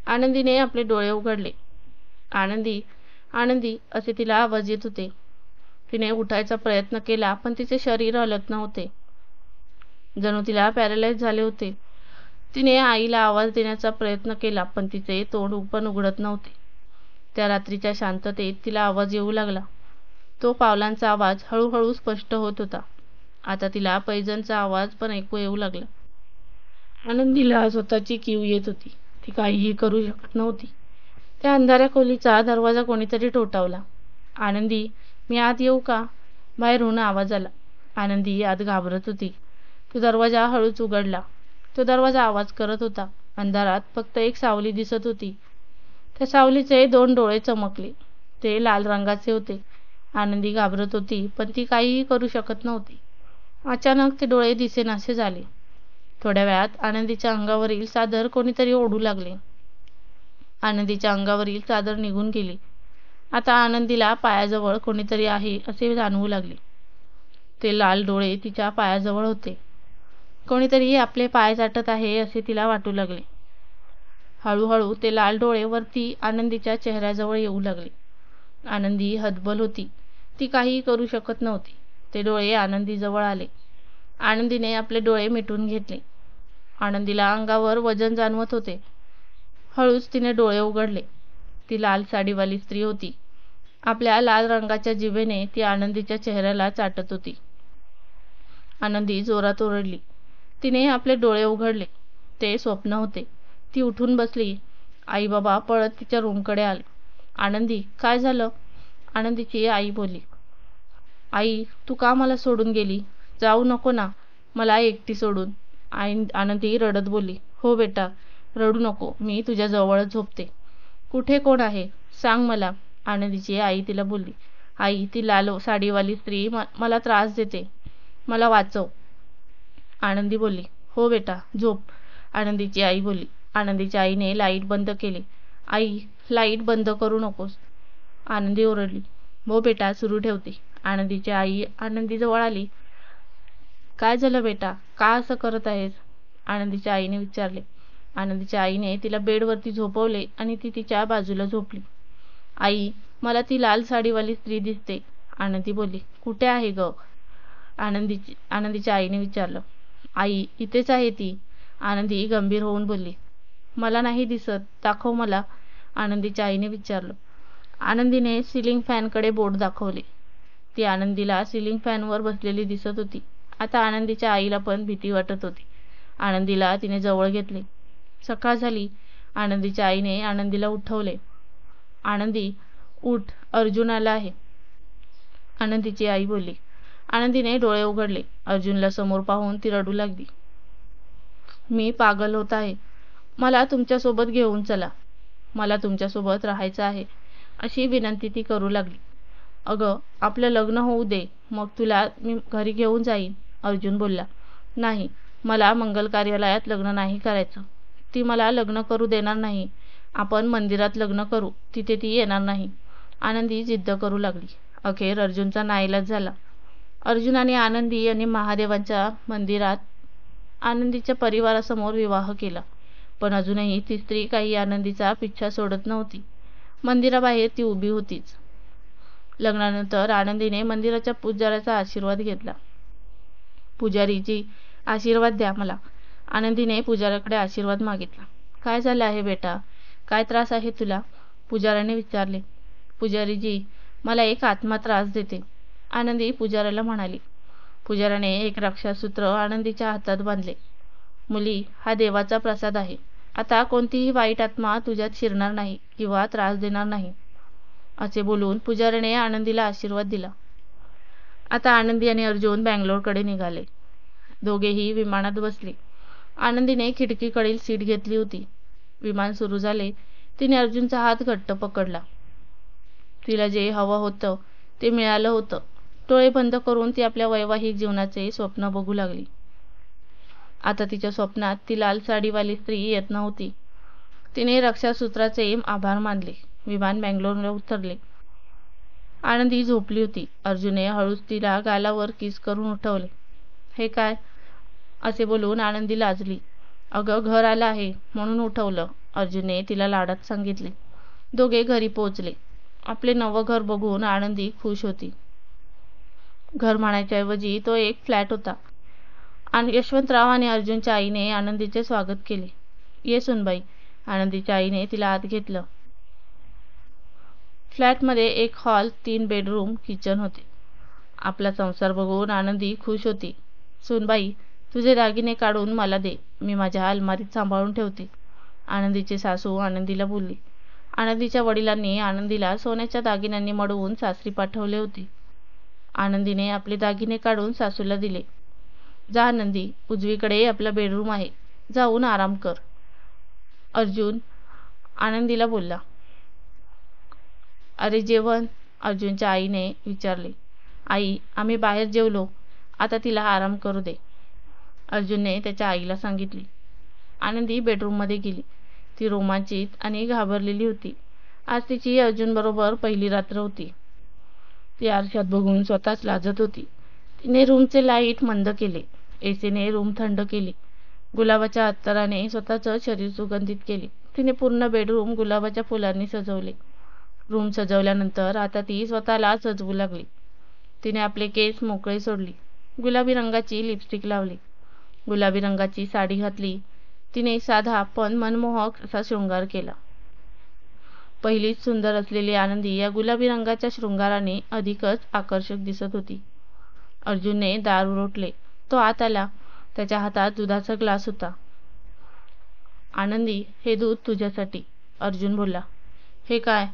आनंदीने आपले डोळे उघडले. आनंदी, आनंदी असे तिला आवाज येत होते. तिने उठायचा प्रयत्न केला पण तिचे शरीर हलत नव्हते. जणू तिला पॅरालाइज झाले होते. तिने आईला आवाज देण्याचा प्रयत्न केला पण तिचे तोंड पण उघडत नव्हते. त्या रात्रीच्या शांततेत तिला आवाज येऊ लागला. तो पावलांचा आवाज हळूहळू स्पष्ट होत होता. आता तिला पैजणचा आवाज पण ऐकू येऊ लागला. आनंदीला स्वतःची कीव येत होती. ती काहीही करू शकत नव्हती. त्या अंधाऱ्या खोलीचा दरवाजा कोणीतरी ठोठावला. आनंदी, मी आत येऊ का? बाहेरून आवाज आला. आनंदी आत घाबरत होती. तो दरवाजा हळूच उघडला. तो दरवाजा आवाज करत होता. अंधारात फक्त एक सावली दिसत होती. त्या सावलीचे 2 डोळे चमकले. ते लाल रंगाचे होते. आनंदी घाबरत होती पण ती काहीही करू शकत नव्हती. अचानक ते डोळे दिसेनासे झाले. थोड्या वेळात आनंदीच्या अंगावरील चादर कोणीतरी ओढू लागले. आनंदीच्या अंगावरील चादर निघून गेली. आता आनंदीला पायाजवळ कोणीतरी आहे असे जाणवू लागले. ते लाल डोळे तिच्या पायाजवळ होते. कोणीतरी आपले पाय चाटत आहे असे तिला वाटू लागले. हळूहळू ते लाल डोळे वरती आनंदीच्या चेहऱ्याजवळ येऊ लागले. आनंदी हतबल होती. ती काहीही करू शकत नव्हती. ते डोळे आनंदीजवळ आले. आनंदीने आपले डोळे मिटून घेतले. आनंदीला अंगावर वजन जाणवत होते. हळूच तिने डोळे उघडले. ती लाल साडीवाली स्त्री होती. आपल्या लाल रंगाच्या जिभेने ती आनंदीच्या चेहऱ्याला चाटत होती. आनंदी जोरात ओरडली. तिने आपले डोळे उघडले. ते स्वप्न होते. ती उठून बसली. आई बाबा पळत तिच्या रूमकडे आले. आनंदी, काय झालं? आनंदीची आई बोलली. आई, तू का मला सोडून गेली? जाऊ नको ना, मला एकटी सोडून. आनंदी रडत बोलली. हो बेटा, रडू नको, मी तुझ्या जवळच झोपते. कुठे कोण आहे? सांग मला, आनंदीची आई तिला बोलली. आई, ती लाल साडीवाली स्त्री मला त्रास देते, मला वाचव. आनंदी बोलली. हो बेटा, झोप, आनंदीची आई बोलली. आनंदीच्या आईने लाईट बंद केली. आई, लाईट बंद करू नकोस, आनंदी ओरडली. हो बेटा, सुरू ठेवते. आनंदीची आई आनंदीजवळ आली. काय झालं बेटा, का असं करत आहेस? आनंदीच्या आईने विचारले. आनंदीच्या आईने तिला बेडवरती झोपवले आणि ती तिच्या बाजूला झोपली. आई, मला ती लाल साडीवाली स्त्री दिसते, आनंदी बोलली. कुठे आहे ग? आनंदीच्या आईने विचारलं. आई, इथेच आहे ती, आनंदी गंभीर होऊन बोलली. मला नाही दिसत, दाखव मला, आनंदीच्या आईने विचारलं. आनंदीने सिलिंग फॅनकडे बोट दाखवले. ती आनंदीला सिलिंग फॅनवर बसलेली दिसत होती. आता आनंदीच्या आईला पण भीती वाटत होती. आनंदीला तिने जवळ घेतले. सकाळ झाली. आनंदीच्या आईने आनंदीला उठवले. आनंदी, उठ, अर्जुन आला आहे, आनंदीची आई बोलली. आनंदीने डोळे उघडले. अर्जुनला समोर पाहून ती रडू लागली. मी पागल होत आहे, मला तुमच्यासोबत घेऊन चला, मला तुमच्यासोबत राहायचं आहे, अशी विनंती ती करू लागली. अगं आपलं लग्न होऊ दे, मग तुला मी घरी घेऊन जाईन, अर्जुन बोलला. नाही, मला मंगल कार्यालयात लग्न नाही करायचं. ती मला लग्न करू देणार नाही. आपण मंदिरात लग्न करू, तिथे ती येणार नाही, आनंदी जिद्द करू लागली. अखेर अर्जुनचा नाईलाज झाला. अर्जुन आणि आनंदी यांनी महादेवांच्या मंदिरात आनंदीच्या परिवारासमोर विवाह केला. पण अजूनही ती स्त्री काही आनंदीचा पिच्छा सोडत नव्हती. मंदिराबाहेर ती उभी होतीच. लग्नानंतर आनंदीने मंदिराच्या पुजाऱ्याचा आशीर्वाद घेतला. पुजारीजी, आशीर्वाद द्या मला. आनंदीने पुजाऱ्याकडे आशीर्वाद मागितला. काय झालं आहे बेटा? काय त्रास आहे तुला? पुजाऱ्याने विचारले. पुजारीजी, मला एक आत्मा त्रास देते, आनंदी पुजाऱ्याला म्हणाली. पुजाऱ्याने एक रक्षासूत्र आनंदीच्या हातात बांधले. मुली, हा देवाचा प्रसाद आहे. आता कोणतीही वाईट आत्मा तुझ्यात शिरणार नाही किंवा त्रास देणार नाही, असे बोलून पुजाऱ्याने आनंदीला आशीर्वाद दिला. आता आनंदी आणि अर्जुन बँगलोरकडे निघाले. दोघेही विमानात बसले. आनंदीने खिडकीकडील सीट घेतली होती. विमान सुरू झाले. तिने अर्जुनचा हात घट्ट पकडला. तिला जे हवं होतं ते मिळालं होतं. डोळे बंद करून ती आपल्या वैवाहिक जीवनाचे स्वप्न बघू लागली. आता तिच्या स्वप्नात ती लाल साडीवाली स्त्री येत नव्हती. तिने रक्षासूत्राचे आभार मानले. विमान बँगलोरला उतरले. आनंदी झोपली होती. अर्जुनने हळूच तिला गालावर किस करून उठवले. हे काय? असे बोलून आनंदी लाजली. अगं, घर आलं आहे म्हणून उठवलं, अर्जुनने तिला लाडात सांगितले. दोघे घरी पोहोचले. आपले नवं घर बघून आनंदी खुश होती. घर म्हणायच्या ऐवजी तो एक फ्लॅट होता. आणि यशवंतराव आणि अर्जुनच्या आईने आनंदीचे स्वागत केले. ये सुनबाई, आनंदीच्या आईने तिला आत घेतलं. फ्लॅटमध्ये एक हॉल, 3 बेडरूम, किचन होते. आपला संसार बघून आनंदी खुश होती. सुनबाई, तुझे दागिने काढून मला दे, मी माझ्या अलमारीत सांभाळून ठेवते, आनंदीची सासू आनंदीला बोलली. आनंदीच्या वडिलांनी आनंदीला सोन्याच्या दागिन्यांनी मडवून सासरी पाठवले होते. आनंदीने आपले दागिने काढून सासूला दिले. जा आनंदी, उजवीकडे आपला बेडरूम आहे, जाऊन आराम कर, अर्जुन आनंदीला बोलला. अरे जेवण? अर्जुनच्या आईने विचारले. आई, आम्ही बाहेर जेवलो, आता तिला आराम करू दे, अर्जुनने त्याच्या आईला सांगितले. आनंदी बेडरूममध्ये गेली. ती रोमांचित आणि घाबरलेली होती. आज तिची अर्जुनबरोबर पहिली रात्र होती. ती आरशात बघून स्वतःच लाजत होती. तिने रूमचे लाईट मंद केले. एसीने रूम थंड केली. गुलाबाच्या अत्तराने स्वतःचं शरीर सुगंधित केले. तिने पूर्ण बेडरूम गुलाबाच्या फुलांनी सजवले. रूम सजवल्यानंतर आता ती स्वतःला सजवू लागली. तिने आपले केस मोकळे सोडली. गुलाबी रंगाची लिपस्टिक लावली. गुलाबी रंगाची साडी घातली. तिने साधा पण मनमोहक असा शृंगार केला. पहिलीच सुंदर असलेली आनंदी या गुलाबी रंगाच्या शृंगाराने अधिकच आकर्षक दिसत होती. अर्जुनने दार उघडले. तो आत आला. त्याच्या हातात दुधाचा ग्लास होता. आनंदी, हे दूध तुझ्यासाठी, अर्जुन बोलला. हे काय?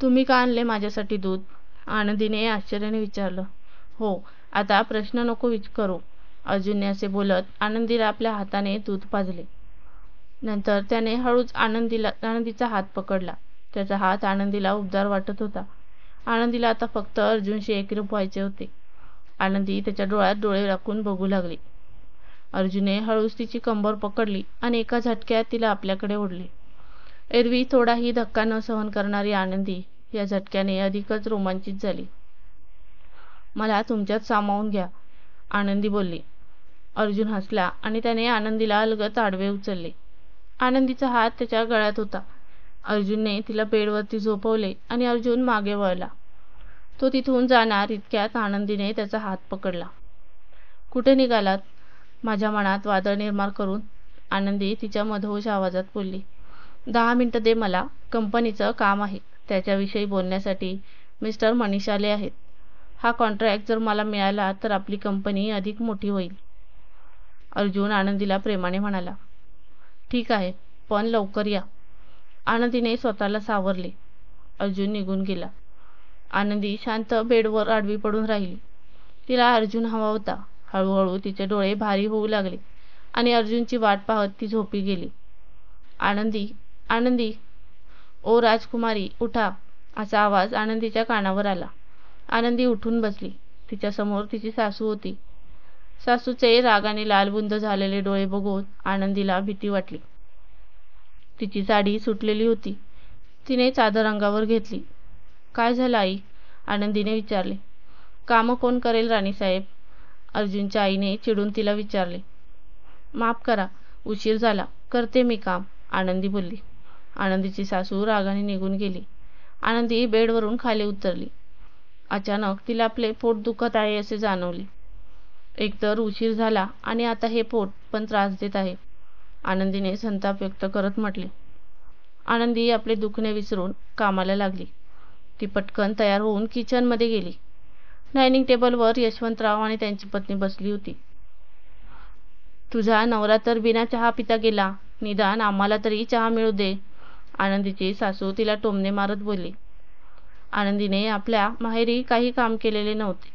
तुम्ही का आणले माझ्यासाठी दूध? आनंदीने आश्चर्याने विचारलं. हो, आता प्रश्न नको करू, अर्जुनने असे बोलत आनंदीला आपल्या हाताने दूध पाजले. नंतर त्याने हळूच आनंदीचा हात पकडला. त्याचा हात आनंदीला उबदार वाटत होता. आनंदीला आता फक्त अर्जुनशी एकरूप व्हायचे होते. आनंदी त्याच्या डोळ्यात डोळे राखून बघू लागली. अर्जुनने हळूच तिची कंबर पकडली आणि एका झटक्यात तिला आपल्याकडे ओढले. एरवी थोडाही धक्का न सहन करणारी आनंदी या झटक्याने अधिकच रोमांचित झाली. मला तुमच्यात सामावून घ्या, आनंदी बोलली. अर्जुन हसला आणि त्याने आनंदीला अलगद आडवे उचलले. आनंदीचा हात त्याच्या गळ्यात होता. अर्जुनने तिला बेडवरती झोपवले आणि अर्जुन मागे वळला. तो तिथून जाणार इतक्यात आनंदीने त्याचा हात पकडला. कुठे निघालात? माझ्या मनात वादळ निर्माण करून आनंदी तिच्या मधोश आवाजात बोलली. 10 मिनिटं दे मला, कंपनीचं काम आहे, त्याच्याविषयी बोलण्यासाठी मिस्टर मनीष आले आहेत. हा कॉन्ट्रॅक्ट जर मला मिळाला तर आपली कंपनी अधिक मोठी होईल, अर्जुन आनंदीला प्रेमाने म्हणाला. ठीक आहे, पण लवकर या, आनंदीने स्वतःला सावरले. अर्जुन निघून गेला. आनंदी शांत बेडवर आडवी पडून राहिली. तिला अर्जुन हवा होता. हळूहळू तिचे डोळे भारी होऊ लागले आणि अर्जुनची वाट पाहत ती झोपी गेली. आनंदी, आनंदी, ओ राजकुमारी, उठा, असा आवाज आनंदीच्या कानावर आला. आनंदी उठून बसली. तिच्यासमोर तिची सासू होती. सासूचे रागाने लालबुंद झालेले डोळे बघून आनंदीला भीती वाटली. तिची साडी सुटलेली होती. तिने चादर अंगावर घेतली. काय झालं आई? आनंदीने विचारले. कामं कोण करेल राणीसाहेब? अर्जुनच्या आईने चिडून तिला विचारले. माफ करा, उशीर झाला, करते मी काम, आनंदी बोलली. आनंदीची सासू रागाने निघून गेली. आनंदी बेडवरून खाली उतरली. अचानक तिला आपले पोट दुखत आहे असे जाणवले. एकतर उशीर झाला आणि आता हे पोट पण त्रास देत आहे, आनंदीने संताप व्यक्त करत म्हटले. आनंदी आपले दुखणे विसरून कामाला लागली. ती पटकन तयार होऊन किचनमध्ये गेली. डायनिंग टेबलवर यशवंतराव आणि त्यांची पत्नी बसली होती. तुझा नवरा तर बिना चहा पिता गेला, निदान आम्हाला तरी चहा मिळू दे, आनंदीची सासू तिला टोमणे मारत बोलली. आनंदीने आपल्या माहेरी काही काम केलेले नव्हते.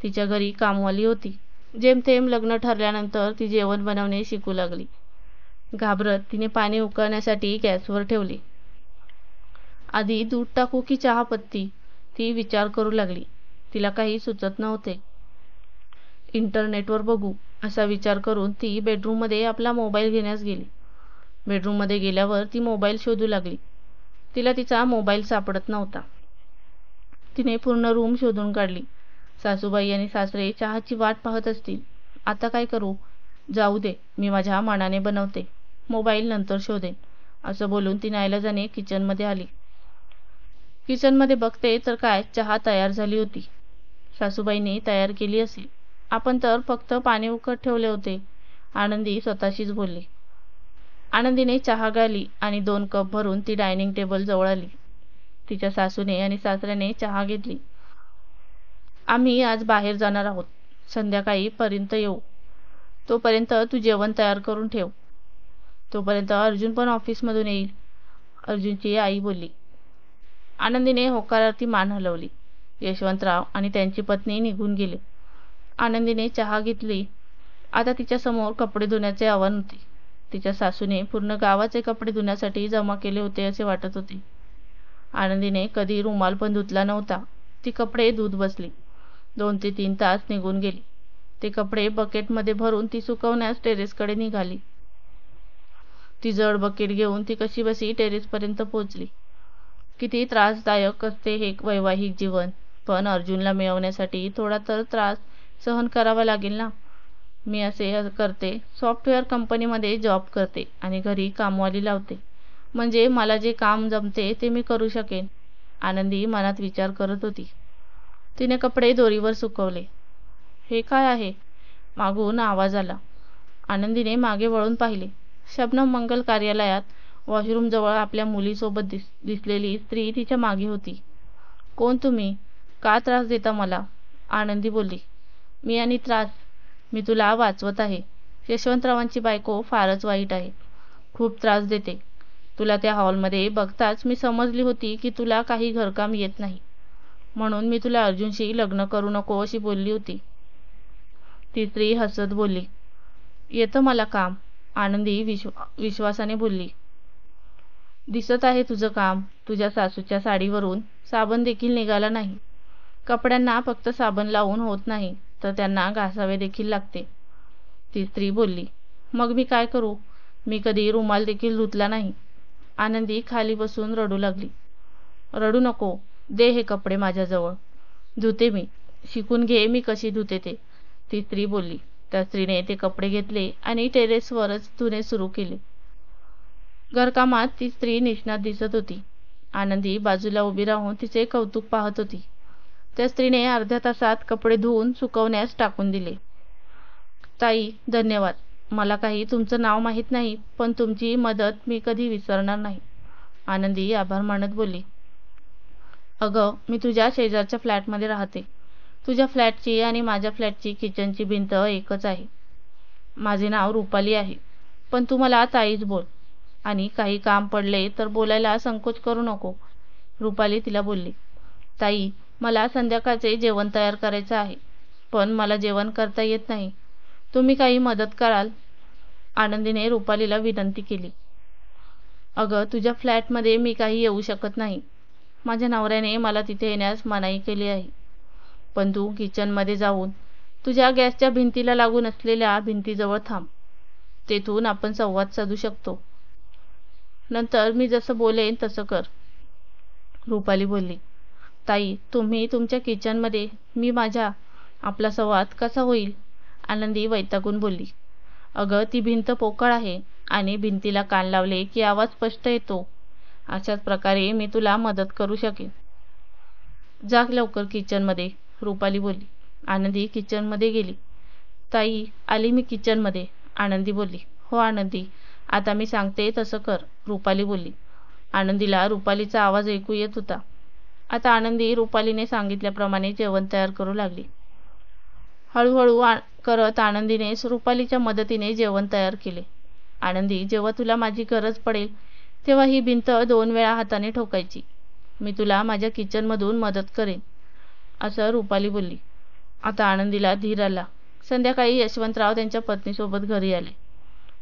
तिच्या घरी कामवाली होती. जेमतेम लग्न ठरल्यानंतर ती जेवण बनवणे शिकू लागली. घाबरत तिने पाणी उकळण्यासाठी गॅसवर ठेवले. आधी दूध टाकू की चहा पत्ती, ती विचार करू लागली. तिला काही सुचत नव्हते. इंटरनेटवर बघू असा विचार करून ती बेडरूममध्ये आपला मोबाईल घेण्यास गेली. बेडरूममध्ये गेल्यावर ती मोबाईल शोधू लागली. तिला तिचा मोबाईल सापडत नव्हता. तिने पूर्ण रूम शोधून काढली. सासूबाई आणि सासरे चहाची वाट पाहत असतील. आता काय करू? जाऊ दे, मी माझ्या मनाने बनवते, मोबाईल नंतर शोधेन, असं बोलून ती नाईलाजाने किचनमध्ये आली. किचनमध्ये बघते तर काय, चहा तयार झाली होती. सासूबाईंनी तयार केली असेल, आपण तर फक्त पाणी उकळत ठेवले होते, आनंदी स्वतःशीच बोलली. आनंदीने चहा गाळली आणि 2 कप भरून ती डायनिंग टेबल जवळ आली. तिच्या सासूने आणि सासऱ्याने चहा घेतली. आम्ही आज बाहेर जाणार आहोत, संध्याकाळी पर्यंत येऊ, तोपर्यंत तू जेवण तयार करून ठेव. तोपर्यंत अर्जुन पण ऑफिसमधून येईल, अर्जुनची आई बोलली. आनंदीने होकारार्थी मान हलवली. यशवंतराव आणि त्यांची पत्नी निघून गेले. आनंदीने चहा घेतली. आता तिच्यासमोर कपडे धुण्याचे आव्हान होते. तिच्या सासूने पूर्ण गावाचे कपडे धुण्यासाठी जमा केले होते असे वाटत होते. आनंदीने कधी रुमाल पण धुतला नव्हता. ती कपडे धुत बसली. 2 ते 3 तास निघून गेले. ते कपडे बकेटमध्ये भरून ती सुकवण्यास टेरेसकडे निघाली. ती जड बकेट घेऊन ती कशीबसी टेरेसपर्यंत पोहोचली. किती त्रासदायक असते हे वैवाहिक जीवन, पण अर्जुनला मिळवण्यासाठी थोडा तर त्रास सहन करावा लागेल ना. मी असे करते, सॉफ्टवेअर कंपनीमध्ये जॉब करते आणि घरी कामवाली लावते, म्हणजे मला जे काम जमते ते मी करू शकेन, आनंदी मनात विचार करत होती. तिने कपडे दोरीवर सुकवले. हे काय आहे? मागून आवाज आला. आनंदीने मागे वळून पाहिले. शबनम मंगल कार्यालयात वॉशरूमजवळ आपल्या मुलीसोबत दिसलेली स्त्री तिच्या मागे होती. कोण तुम्ही? का त्रास देता मला? आनंदी बोलली. मी आणि त्रास? मी तुला वाचवत आहे. यशवंतरावांची बायको फारच वाईट आहे, खूप त्रास देते. तुला त्या हॉलमध्ये बघताच मी समजली होती की तुला काही घरकाम येत नाही, म्हणून मी तुला अर्जुनशी लग्न करू नको अशी बोलली होती. ती स्त्री हसत बोलली. येतं मला काम, आनंदी विश्वासाने बोलली. दिसत आहे तुझं काम. तुझ्या सासूच्या साडीवरून साबण देखील निघाला नाही. कपड्यांना फक्त साबण लावून होत नाही, तर त्यांना घासावे देखील लागते, ती स्त्री बोलली. मग मी काय करू? मी कधी रुमाल देखील धुतला नाही. आनंदी खाली बसून रडू लागली. रडू नको, दे हे कपडे माझ्याजवळ, धुते मी, शिकून घे मी कशी धुते ते, ती स्त्री बोलली. त्या स्त्रीने ते कपडे घेतले आणि टेरेसवरच धुणे सुरू केले. घरकामात ती स्त्री निष्णात दिसत होती. आनंदी बाजूला उभी राहून तिचे कौतुक पाहत होती. त्या स्त्रीने अर्ध्या तासात कपडे धुवून सुकवण्यास टाकून दिले. ताई, धन्यवाद. मला काही तुमचं नाव माहीत नाही, पण तुमची मदत मी कधी विसरणार नाही, आनंदी आभार मानत बोलली. अगं, मी तुझ्या शेजारच्या फ्लॅटमध्ये राहते. तुझ्या फ्लॅटची आणि माझ्या फ्लॅटची किचनची भिंत एकच आहे. माझे नाव रुपाली आहे, पण तू मला ताईच बोल, आणि काही काम पडले तर बोलायला संकोच करू नको, रुपाली तिला बोलली. ताई, मला संध्याकाळचे जेवण तयार करायचं आहे, पण मला जेवण करता येत नाही. तुम्ही काही मदत कराल? आनंदीने रुपालीला विनंती केली. अगं, तुझ्या फ्लॅटमध्ये मी काही येऊ शकत नाही. माझ्या नवऱ्याने मला तिथे येण्यास मनाई केली आहे. पण तू किचनमध्ये जाऊन तुझ्या गॅसच्या भिंतीला लागून असलेल्या भिंतीजवळ थांब. तेथून आपण संवाद साधू शकतो. नंतर मी जसं बोलेन तसं कर. रुपाली बोलली. ताई, तुम्ही तुमच्या किचनमध्ये, मी माझ्या. आपला संवाद कसा होईल? आनंदी वैतागून बोलली. अगं, ती भिंत पोकळ आहे आणि भिंतीला कान लावले की आवाज स्पष्ट येतो. अशाच प्रकारे मी तुला मदत करू शकेन. जा लवकर किचनमध्ये, रुपाली बोलली. आनंदी किचनमध्ये गेली. ताई, आली मी किचनमध्ये, आनंदी बोलली. हो आनंदी, आता मी सांगते तसं कर, रुपाली बोलली. आनंदीला रुपालीचा आवाज ऐकू येत होता. आता आनंदी रुपालीने सांगितल्याप्रमाणे जेवण तयार करू लागली. हळूहळू करत आनंदीने रुपालीच्या मदतीने जेवण तयार केले. आनंदी, जेव्हा तुला माझी गरज पडेल तेव्हा ही भिंत 2 वेळा हाताने ठोकायची. मी तुला माझ्या किचनमधून मदत करेन, असं रुपाली बोलली. आता आनंदीला धीर आला. संध्याकाळी यशवंतराव त्यांच्या पत्नीसोबत घरी आले.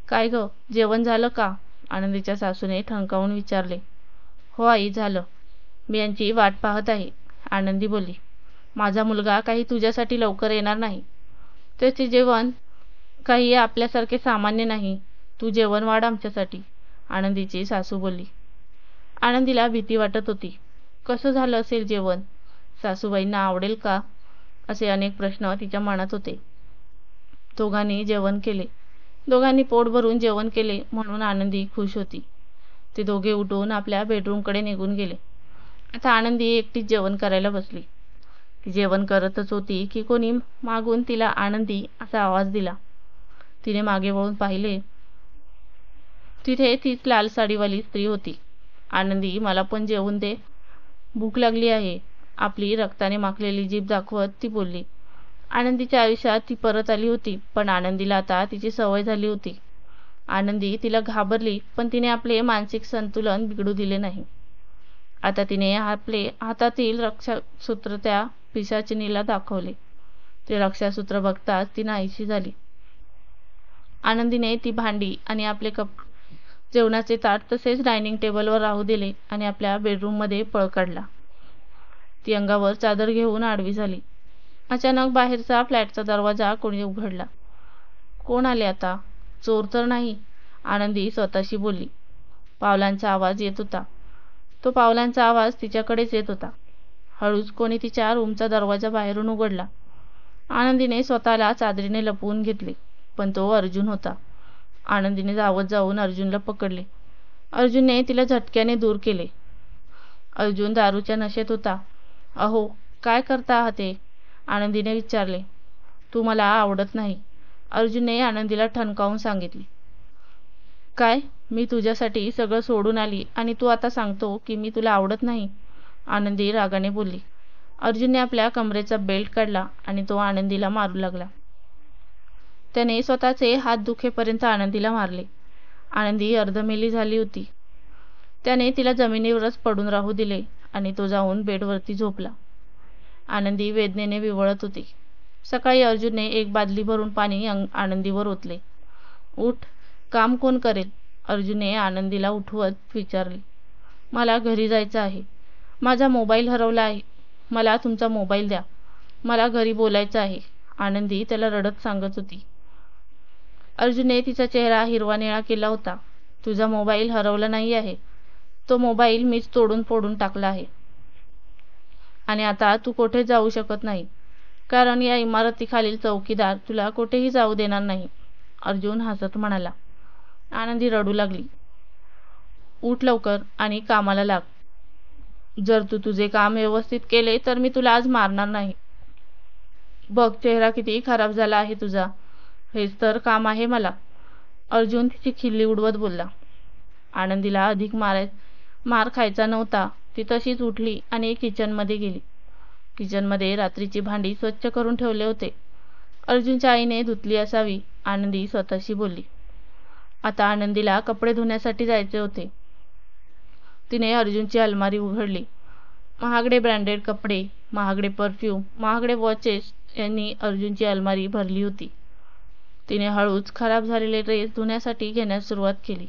काय गं, जेवण झालं का? आनंदीच्या सासूने ठणकावून विचारले. हो आई, झालं. मी यांची वाट पाहत आहे, आनंदी बोलली. माझा मुलगा काही तुझ्यासाठी लवकर येणार नाही. त्याचे जेवण काही आपल्यासारखे सामान्य नाही. तू जेवण वाढ आमच्यासाठी, आनंदीची सासू बोलली. आनंदीला भीती वाटत होती. कसं झालं असेल जेवण? सासूबाईंना आवडेल का? असे अनेक प्रश्न तिच्या मनात होते. दोघांनी जेवण केले. दोघांनी पोट भरून जेवण केले म्हणून आनंदी खुश होती. ते दोघे उठून आपल्या बेडरूमकडे निघून गेले. आता आनंदी एकटीच जेवण करायला बसली. ती जेवण करतच होती की कोणी मागून तिला आनंदी असा आवाज दिला. तिने मागे वळून पाहिले. तिथे तीच लाल साडीवाली स्त्री होती. आनंदी, मला पण जेवून दे, भूक लागली आहे, आपली रक्ताने माखलेली जीभ दाखवत ती बोलली. आनंदीच्या आयुष्यात ती परत आली होती, पण आनंदीला आता तिची सवय झाली होती. आनंदी तिला घाबरली, पण तिने आपले मानसिक संतुलन बिघडू दिले नाही. आता तिने आपले हातातील रक्षासूत्र त्या पिशाचिनीला दाखवले. ते रक्षासूत्र बघताच ती नाहीशी झाली. आनंदीने ती भांडी आणि आपले जेवणाचे ताट तसेच डायनिंग टेबलवर राहू दिले आणि आपल्या बेडरूममध्ये पळ काढला. ती अंगावर चादर घेऊन आडवी झाली. अचानक बाहेरचा फ्लॅटचा दरवाजा कोणी उघडला. कोण आले आता? चोर तर नाही, आनंदी स्वतःशी बोलली. पावलांचा आवाज येत होता. तो पावलांचा आवाज तिच्याकडेच येत होता. हळूच कोणी तिच्या रूमचा दरवाजा बाहेरून उघडला. आनंदीने स्वतःला चादरीने लपवून घेतले, पण तो अर्जुन होता. आनंदीने धावत जाऊन अर्जुनला पकडले. अर्जुनने तिला झटक्याने दूर केले. अर्जुन दारूच्या नशेत होता. अहो, काय करता आहात ते? आनंदीने विचारले. तू मला आवडत नाही, अर्जुनने आनंदीला ठणकावून सांगितले. काय? मी तुझ्यासाठी सगळं सोडून आली आणि तू आता सांगतो की मी तुला आवडत नाही, आनंदी रागाने बोलली. अर्जुनने आपल्या कमरेचा बेल्ट काढला आणि तो आनंदीला मारू लागला. त्याने स्वतःचे हात दुखेपर्यंत आनंदीला मारले. आनंदी अर्धमेली झाली होती. त्याने तिला जमिनीवरच पडून राहू दिले आणि तो जाऊन बेडवरती झोपला. आनंदी वेदनेने विव्हळत होती. सकाळी अर्जुनने 1 बादली भरून पाणी आनंदीवर ओतले. उठ, काम कोण करेल? अर्जुनने आनंदीला उठवत विचारले. मला घरी जायचं आहे. माझा मोबाईल हरवला आहे. मला तुमचा मोबाईल द्या. मला घरी बोलायचं आहे, आनंदी त्याला रडत सांगत होती. अर्जुनने तिचा चेहरा हिरवा निळा केला होता. तुझा मोबाईल हरवला नाही आहे. तो मोबाईल मीच तोडून फोडून टाकला आहे. आणि आता तू कुठे जाऊ शकत नाही, कारण या इमारतीखालील चौकीदार तुला कुठेही जाऊ देणार नाही, अर्जुन हसत म्हणाला. आनंदी रडू लागली. उठ लवकर आणि कामाला लाग. जर तू तुझे काम व्यवस्थित केले तर मी तुला आज मारणार नाही. बघ, चेहरा किती खराब झाला आहे तुझा. हेच तर काम आहे मला, अर्जुन तिची खिल्ली उडवत बोलला. आनंदीला अधिक मार खायचा नव्हता. ती तशीच उठली आणि किचनमध्ये गेली. किचनमध्ये रात्रीची भांडी स्वच्छ करून ठेवले होते. अर्जुनच्या आईने धुतली असावी, आनंदी स्वतःशी बोलली. आता आनंदीला कपडे धुण्यासाठी जायचे होते. तिने अर्जुनची अलमारी उघडली. महागडे ब्रँडेड कपडे, महागडे परफ्यूम, महागडे वॉचेस यांनी अर्जुनची अलमारी भरली होती. तिने हळूच खराब झालेले ड्रेस धुण्यासाठी घेण्यास सुरुवात केली.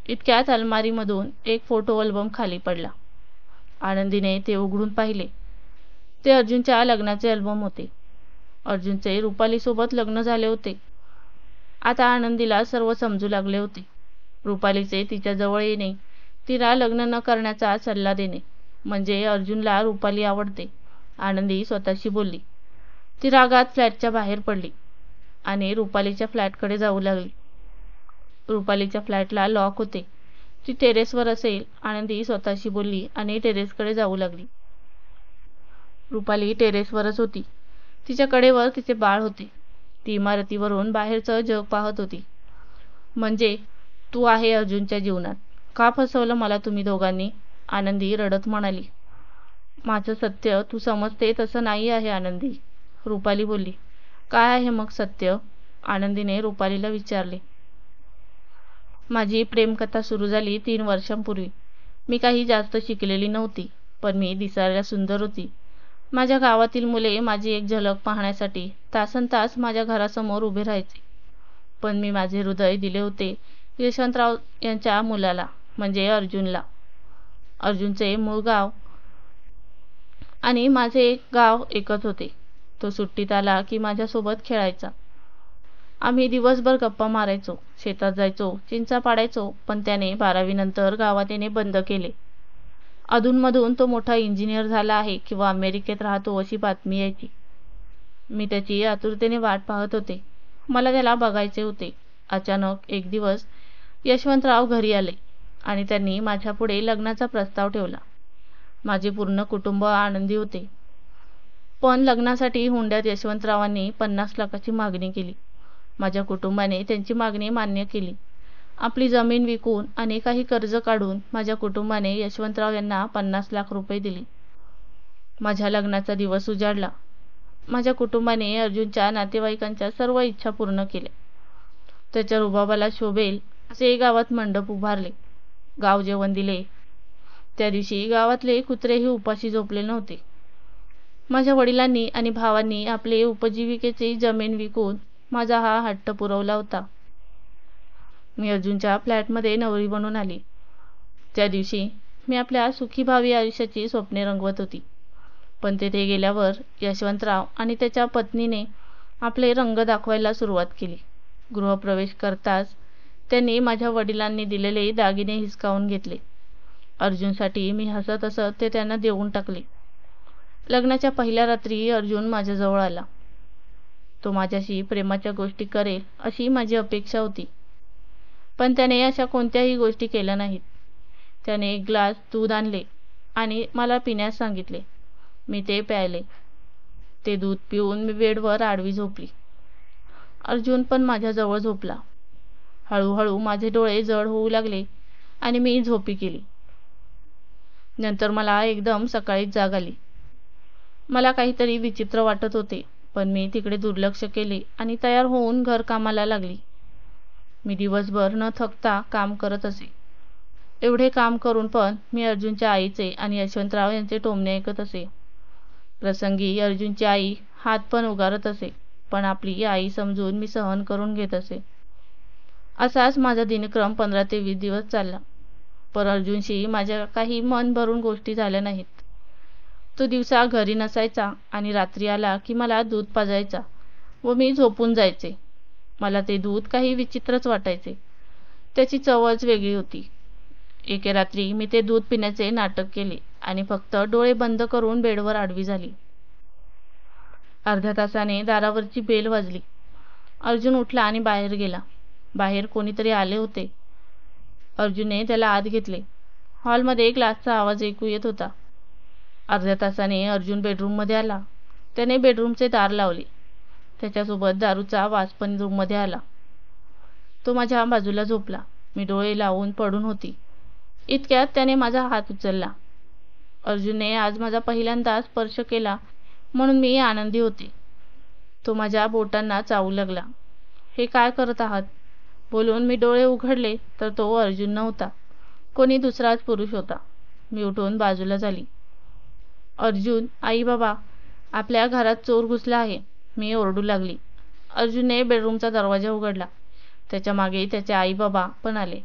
इतक्यात अलमारीमधून एक फोटो अल्बम खाली पडला. आनंदीने ते उघडून पाहिले. ते अर्जुनच्या लग्नाचे अल्बम होते. अर्जुनचे रुपालीसोबत लग्न झाले होते. आता आनंदीला सर्व समजू लागले होते. रुपालीचे तिच्या जवळ येणे, तिला लग्न न करण्याचा सल्ला देणे म्हणजे अर्जुनला रुपाली आवडते, आनंदी स्वतःशी बोलली. ती रागात फ्लॅटच्या बाहेर पडली आणि रुपालीच्या फ्लॅटकडे जाऊ लागली. रुपालीच्या फ्लॅटला लॉक होते. ती टेरेसवर असेल, आनंदी स्वतःशी बोलली आणि टेरेसकडे जाऊ लागली. रुपाली टेरेसवरच होती. तिच्या कडेवर तिचे बाळ होते. ती इमारतीवरून बाहेरचं जग पाहत होती. म्हणजे तू आहे अर्जुनच्या जीवनात. का फसवलं मला तुम्ही दोघांनी? आनंदी रडत म्हणाली. माझं सत्य तू समजते तसं नाही आहे आनंदी, रुपाली बोलली. काय आहे मग सत्य? आनंदीने रुपालीला विचारले. माझी प्रेमकथा सुरू झाली 3 वर्षांपूर्वी. मी काही जास्त शिकलेली नव्हती, पण मी दिसायला सुंदर होती. माझ्या गावातील मुले माझी एक झलक पाहण्यासाठी तासनतास माझ्या घरासमोर उभे राहायचे. पण मी माझे हृदय दिले होते यशवंतराव यांच्या मुलाला, म्हणजे अर्जुनला. अर्जुनचे मूळ गाव आणि माझे गाव एकच होते. तो सुट्टीत आला की माझ्यासोबत खेळायचा. आम्ही दिवसभर गप्पा मारायचो, शेतात जायचो, चिंचा पाडायचो. पण त्याने 12वी नंतर गावात येणे बंद केले. अधूनमधून तो मोठा इंजिनियर झाला आहे किंवा अमेरिकेत राहतो अशी बातमी यायची. मी त्याची आतुरतेने वाट पाहत होते. मला त्याला बघायचे होते. अचानक एक दिवस यशवंतराव घरी आले आणि त्यांनी माझ्यापुढे लग्नाचा प्रस्ताव ठेवला. माझे पूर्ण कुटुंब आनंदी होते. पण लग्नासाठी हुंड्यात यशवंतरावांनी 50 लाखाची मागणी केली. माझ्या कुटुंबाने त्यांची मागणी मान्य केली. आपली जमीन विकून आणि काही कर्ज काढून माझ्या कुटुंबाने यशवंतराव यांना 50 लाख रुपये दिले. माझ्या लग्नाचा दिवस उजाडला. माझ्या कुटुंबाने अर्जुनच्या नातेवाईकांच्या सर्व इच्छा पूर्ण केल्या. त्याच्या रुबाबाला शोभेल असे गावात मंडप उभारले. गाव जेवण दिले. त्या दिवशी गावातले कुत्रेही उपाशी झोपले नव्हते. माझ्या वडिलांनी आणि भावांनी आपले उपजीविकेची जमीन विकून माझा हा हट्ट पुरवला होता. मी अर्जुनच्या फ्लॅटमध्ये नवरी बनून आली. त्या दिवशी मी आपल्या सुखी भावी आयुष्याची स्वप्ने रंगवत होती. पण तेथे गेल्यावर यशवंतराव आणि त्याच्या पत्नीने आपले रंग दाखवायला सुरुवात केली. गृहप्रवेश करताच त्यांनी माझ्या वडिलांनी दिलेले दागिने हिसकावून घेतले. अर्जुनसाठी मी हसत हसत ते त्यांना देऊन टाकले. लग्नाच्या पहिल्या रात्री अर्जुन माझ्याजवळ आला. तो माझ्याशी प्रेमाच्या गोष्टी करेल अशी माझी अपेक्षा होती. पण त्याने अशा कोणत्याही गोष्टी केल्या नाहीत. त्याने एक ग्लास दूध आणले आणि मला पिण्यास सांगितले. मी ते प्यायले. ते दूध पिऊन मी बेडवर आडवी झोपली. अर्जुन पण माझ्याजवळ झोपला. हळूहळू माझे डोळे जड होऊ लागले आणि मी झोपी गेली. नंतर मला एकदम सकाळीच जाग आली. मला काहीतरी विचित्र वाटत होते, पण मी तिकडे दुर्लक्ष केले आणि तयार होऊन घरकामाला लागली. मी दिवसभर न थकता काम करत असे. एवढे काम करून पण मी अर्जुनच्या आईचे आणि यशवंतराव यांचे टोमणे ऐकत असे. प्रसंगी अर्जुनची आई हात पण उगारत असे, पण आपली आई समजून मी सहन करून घेत असे. असाच माझा दिनक्रम 15 ते 20 दिवस चालला. पण अर्जुनशी माझ्या काही मन भरून गोष्टी झाल्या नाहीत. तो दिवसा घरी नसायचा आणि रात्री आला की मला दूध पाजायचा व मी झोपून जायचे. मला ते दूध काही विचित्रच वाटायचे. त्याची चवच वेगळी होती. एके रात्री मी ते दूध पिण्याचे नाटक केले आणि फक्त डोळे बंद करून बेडवर आडवी झाली. अर्ध्या तासाने दारावरची बेल वाजली. अर्जुन उठला आणि बाहेर गेला. बाहेर कोणीतरी आले होते. अर्जुनने त्याला आत घेतले. हॉलमध्ये ग्लासचा आवाज ऐकू येत होता. अर्ध्या तासाने अर्जुन बेडरूममध्ये आला. त्याने बेडरूमचे दार लावले. त्याच्यासोबत दारूचा वास पण रूममध्ये आला. तो माझ्या बाजूला झोपला. मी डोळे लावून पडून होती. इतक्यात त्याने माझा हात उचलला. अर्जुनने आज माझा पहिल्यांदा स्पर्श केला म्हणून मी आनंदी होते. तो माझ्या बोटांना चावू लागला. हे काय करत आहात बोलून मी डोळे उघडले तर तो अर्जुन नव्हता. कोणी दुसराच पुरुष होता. मी उठून बाजूला झाली. अर्जुन, आई बाबा, आपल्या घरात चोर घुसला आहे, मी ओरडू लागली. अर्जुनने बेडरूमचा दरवाजा उघडला. त्याच्या मागे त्याचे आई बाबा पण आले.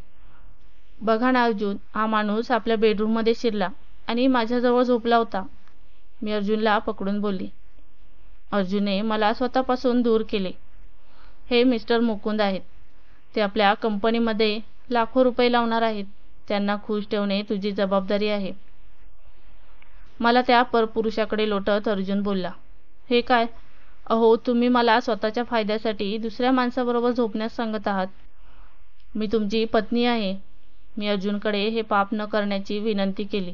बघा ना अर्जुन, हा माणूस आपल्या बेडरूममध्ये शिरला आणि माझ्याजवळ झोपला होता. मी अर्जुनला पकडून बोलली. अर्जुनने मला स्वतःपासून दूर केले. हे मिस्टर मुकुंद आहेत. ते आपल्या कंपनीमध्ये लाखो रुपये लावणार आहेत. त्यांना खुश ठेवणे तुझी जबाबदारी आहे. मला त्या परपुरुषाकडे लोटत अर्जुन बोलला. हे काय? अहो, तुम्ही मला स्वतःच्या फायद्यासाठी दुसऱ्या माणसाबरोबर झोपण्यास सांगत आहात. मी तुमची पत्नी आहे. मी अर्जुनकडे हे पाप न करण्याची विनंती केली.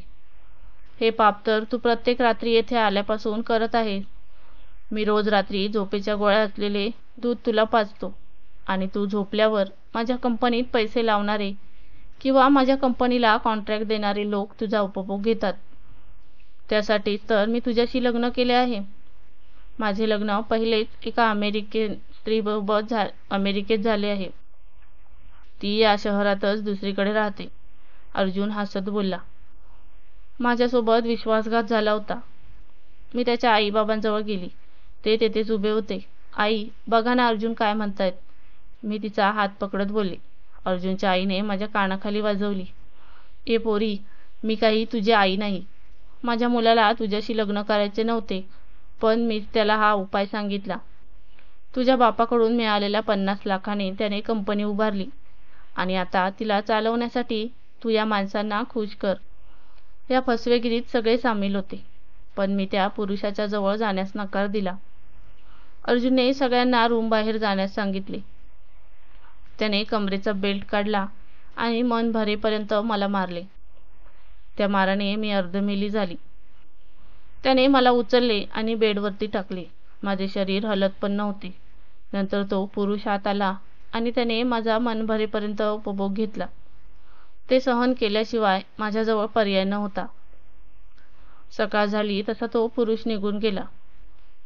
हे पाप तर तू प्रत्येक रात्री येथे आल्यापासून करत आहेस. मी रोज रात्री झोपेच्या गोळ्या असलेले दूध तुला पाजतो आणि तू झोपल्यावर माझ्या कंपनीत पैसे लावणारे किंवा माझ्या कंपनीला कॉन्ट्रॅक्ट देणारे लोक तुझा उपभोग घेतात. त्यासाठीच तर मी तुझ्याशी लग्न केले आहे. माझे लग्न पहिलेच एका अमेरिकन स्त्रीबरोबर अमेरिकेत झाले आहे. ती या शहरातच दुसरीकडे राहते. अर्जुन हसत बोलला. माझ्यासोबत विश्वासघात झाला होता. मी त्याच्या आईबाबांजवळ गेली. ते तेथेच उभे होते. आई, बघा ना अर्जुन काय म्हणतायत. मी तिचा हात पकडत बोलले. अर्जुनच्या आईने माझ्या कानाखाली वाजवली. ए पोरी, मी काही तुझी आई नाही. माझ्या मुलाला तुझ्याशी लग्न करायचे नव्हते, पण मी त्याला हा उपाय सांगितला. तुझ्या बापाकडून मिळालेल्या 50 लाखाने त्याने कंपनी उभारली आणि आता तिला चालवण्यासाठी तू या माणसांना खुश कर. या फसवेगिरीत सगळे सामील होते, पण मी त्या पुरुषाच्या जवळ जाण्यास नकार दिला. अर्जुनने सगळ्यांना रूम बाहेर जाण्यास सांगितले. त्याने कमरेचा बेल्ट काढला आणि मन भरेपर्यंत मला मारले. त्या माराने मी अर्धमेली झाली. त्याने मला उचलले आणि बेडवरती टाकले. माझे शरीर हलत पण नव्हते. नंतर तो पुरुष आत आला आणि त्याने माझा मन भरेपर्यंत उपभोग घेतला. ते सहन केल्याशिवाय माझ्याजवळ पर्याय नव्हता. सकाळ झाली तसा तो पुरुष निघून गेला.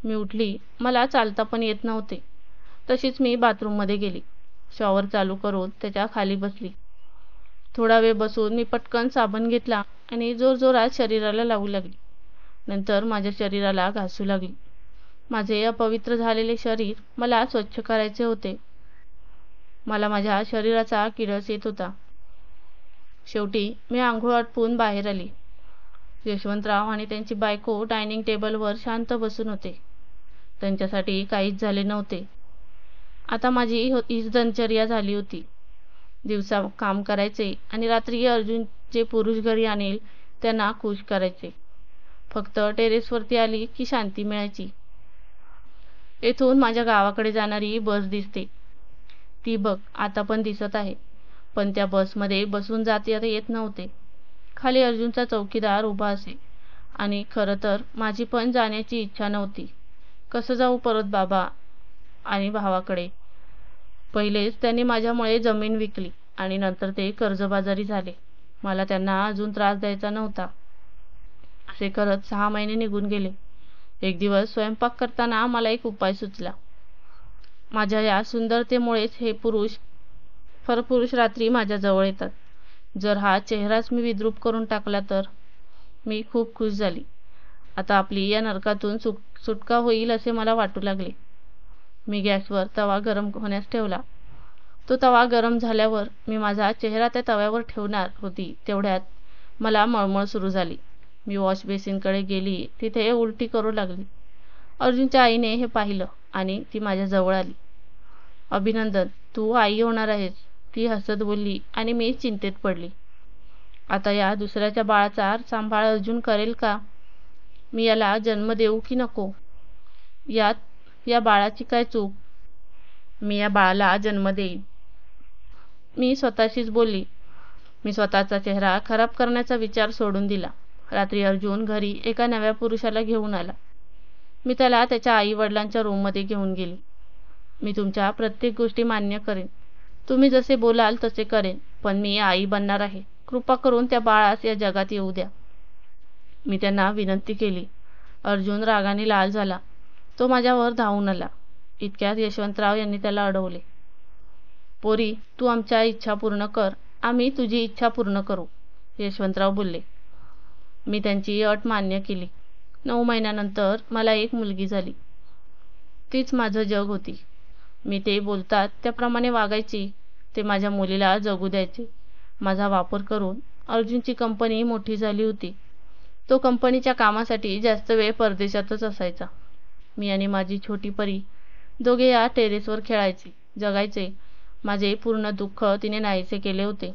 मी उठली. मला चालता पण येत नव्हते. तशीच मी बाथरूममध्ये गेली. शॉवर चालू करून त्याच्या खाली बसली. थोडा वेळ बसून मी पटकन साबण घेतला आणि जोरजोरात शरीराला लावू लागली. नंतर माझ्या शरीराला घासू लागली. माझे अपवित्र झालेले शरीर मला स्वच्छ करायचे होते. मला माझ्या शरीराचा किळस येत होता. शेवटी मी आंघोळ आटपून बाहेर आली. यशवंतराव आणि त्यांची बायको डायनिंग टेबलवर शांत बसून होते. त्यांच्यासाठी काहीच झाले नव्हते. आता माझी हीच दिनचर्या झाली होती. दिवसा काम करायचे आणि रात्री अर्जुन जे पुरुष घरी आणेल त्यांना खुश करायचे. फक्त टेरेसवरती आली की शांती मिळायची. येथून माझ्या गावाकडे जाणारी बस दिसते. ती बघ आता पण दिसत आहे, पण त्या बसमध्ये बसून जाता येत नव्हते. खाली अर्जुनचा चौकीदार उभा असे आणि खरं तर माझी पण जाण्याची इच्छा नव्हती. कसं जाऊ परत बाबा आणि भावाकडे. पहिलेच त्यांनी माझ्यामुळे जमीन विकली आणि नंतर ते कर्जबाजारी झाले. मला त्यांना अजून त्रास द्यायचा नव्हता. असे करत 6 महिने निघून गेले. एक दिवस स्वयंपाक करताना मला एक उपाय सुचला. माझ्या या सुंदरतेमुळेच हे परपुरुष रात्री माझ्या जवळ येतात. जर हा चेहराच मी विद्रूप करून टाकला तर. मी खूप खुश झाली. आता आपली या नरकातून सुटका होईल असे मला वाटू लागले. मी गॅसवर तवा गरम होण्यास ठेवला. तो तवा गरम झाल्यावर मी माझा चेहरा त्या तव्यावर ठेवणार होती तेवढ्यात मला मळमळ सुरू झाली. मी वॉश बेसिनकडे गेली. तिथे उलटी करू लागली. अर्जुनच्या आईने हे पाहिलं आणि ती माझ्या जवळ आली. अभिनंदन, तू आई होणार आहेस, ती हसत बोलली आणि मी चिंतेत पडली. आता या दुसऱ्याच्या बाळाचा सांभाळ अर्जुन करेल का? मी याला जन्म देऊ की नको? या बाळाची काय चूक? मी या बाळाला जन्म देईन, मी स्वतःशीच बोलली. मी स्वतःचा चेहरा खराब करण्याचा विचार सोडून दिला. रात्री अर्जुन घरी एका नव्या पुरुषाला घेऊन आला. मी त्याला त्याच्या आई वडिलांच्या रूममध्ये घेऊन गेली. मी तुमच्या प्रत्येक गोष्टी मान्य करेन. तुम्ही जसे बोलाल तसे करेन, पण मी आई बनणार आहे. कृपा करून त्या बाळास या जगात येऊ द्या, मी त्यांना विनंती केली. अर्जुन रागाने लाल झाला. तो माझ्यावर धावून आला. इतक्यात यशवंतराव यांनी त्याला अडवले. पोरी, तू आमच्या इच्छा पूर्ण कर, आम्ही तुझी इच्छा पूर्ण करू, यशवंतराव बोलले. मी त्यांची अट मान्य केली. 9 महिन्यानंतर मला एक मुलगी झाली. तीच माझं जग होती. मी ते बोलतात त्याप्रमाणे वागायची. ते माझ्या मुलीला जगू द्यायचे. माझा वापर करून अर्जुनची कंपनी मोठी झाली होती. तो कंपनीच्या कामासाठी जास्त वेळ परदेशातच असायचा. मी आणि माझी छोटी परी दोघे या टेरेसवर खेळायचे, जगायचे. माझे पूर्ण दुःख तिने नाहीसे केले होते.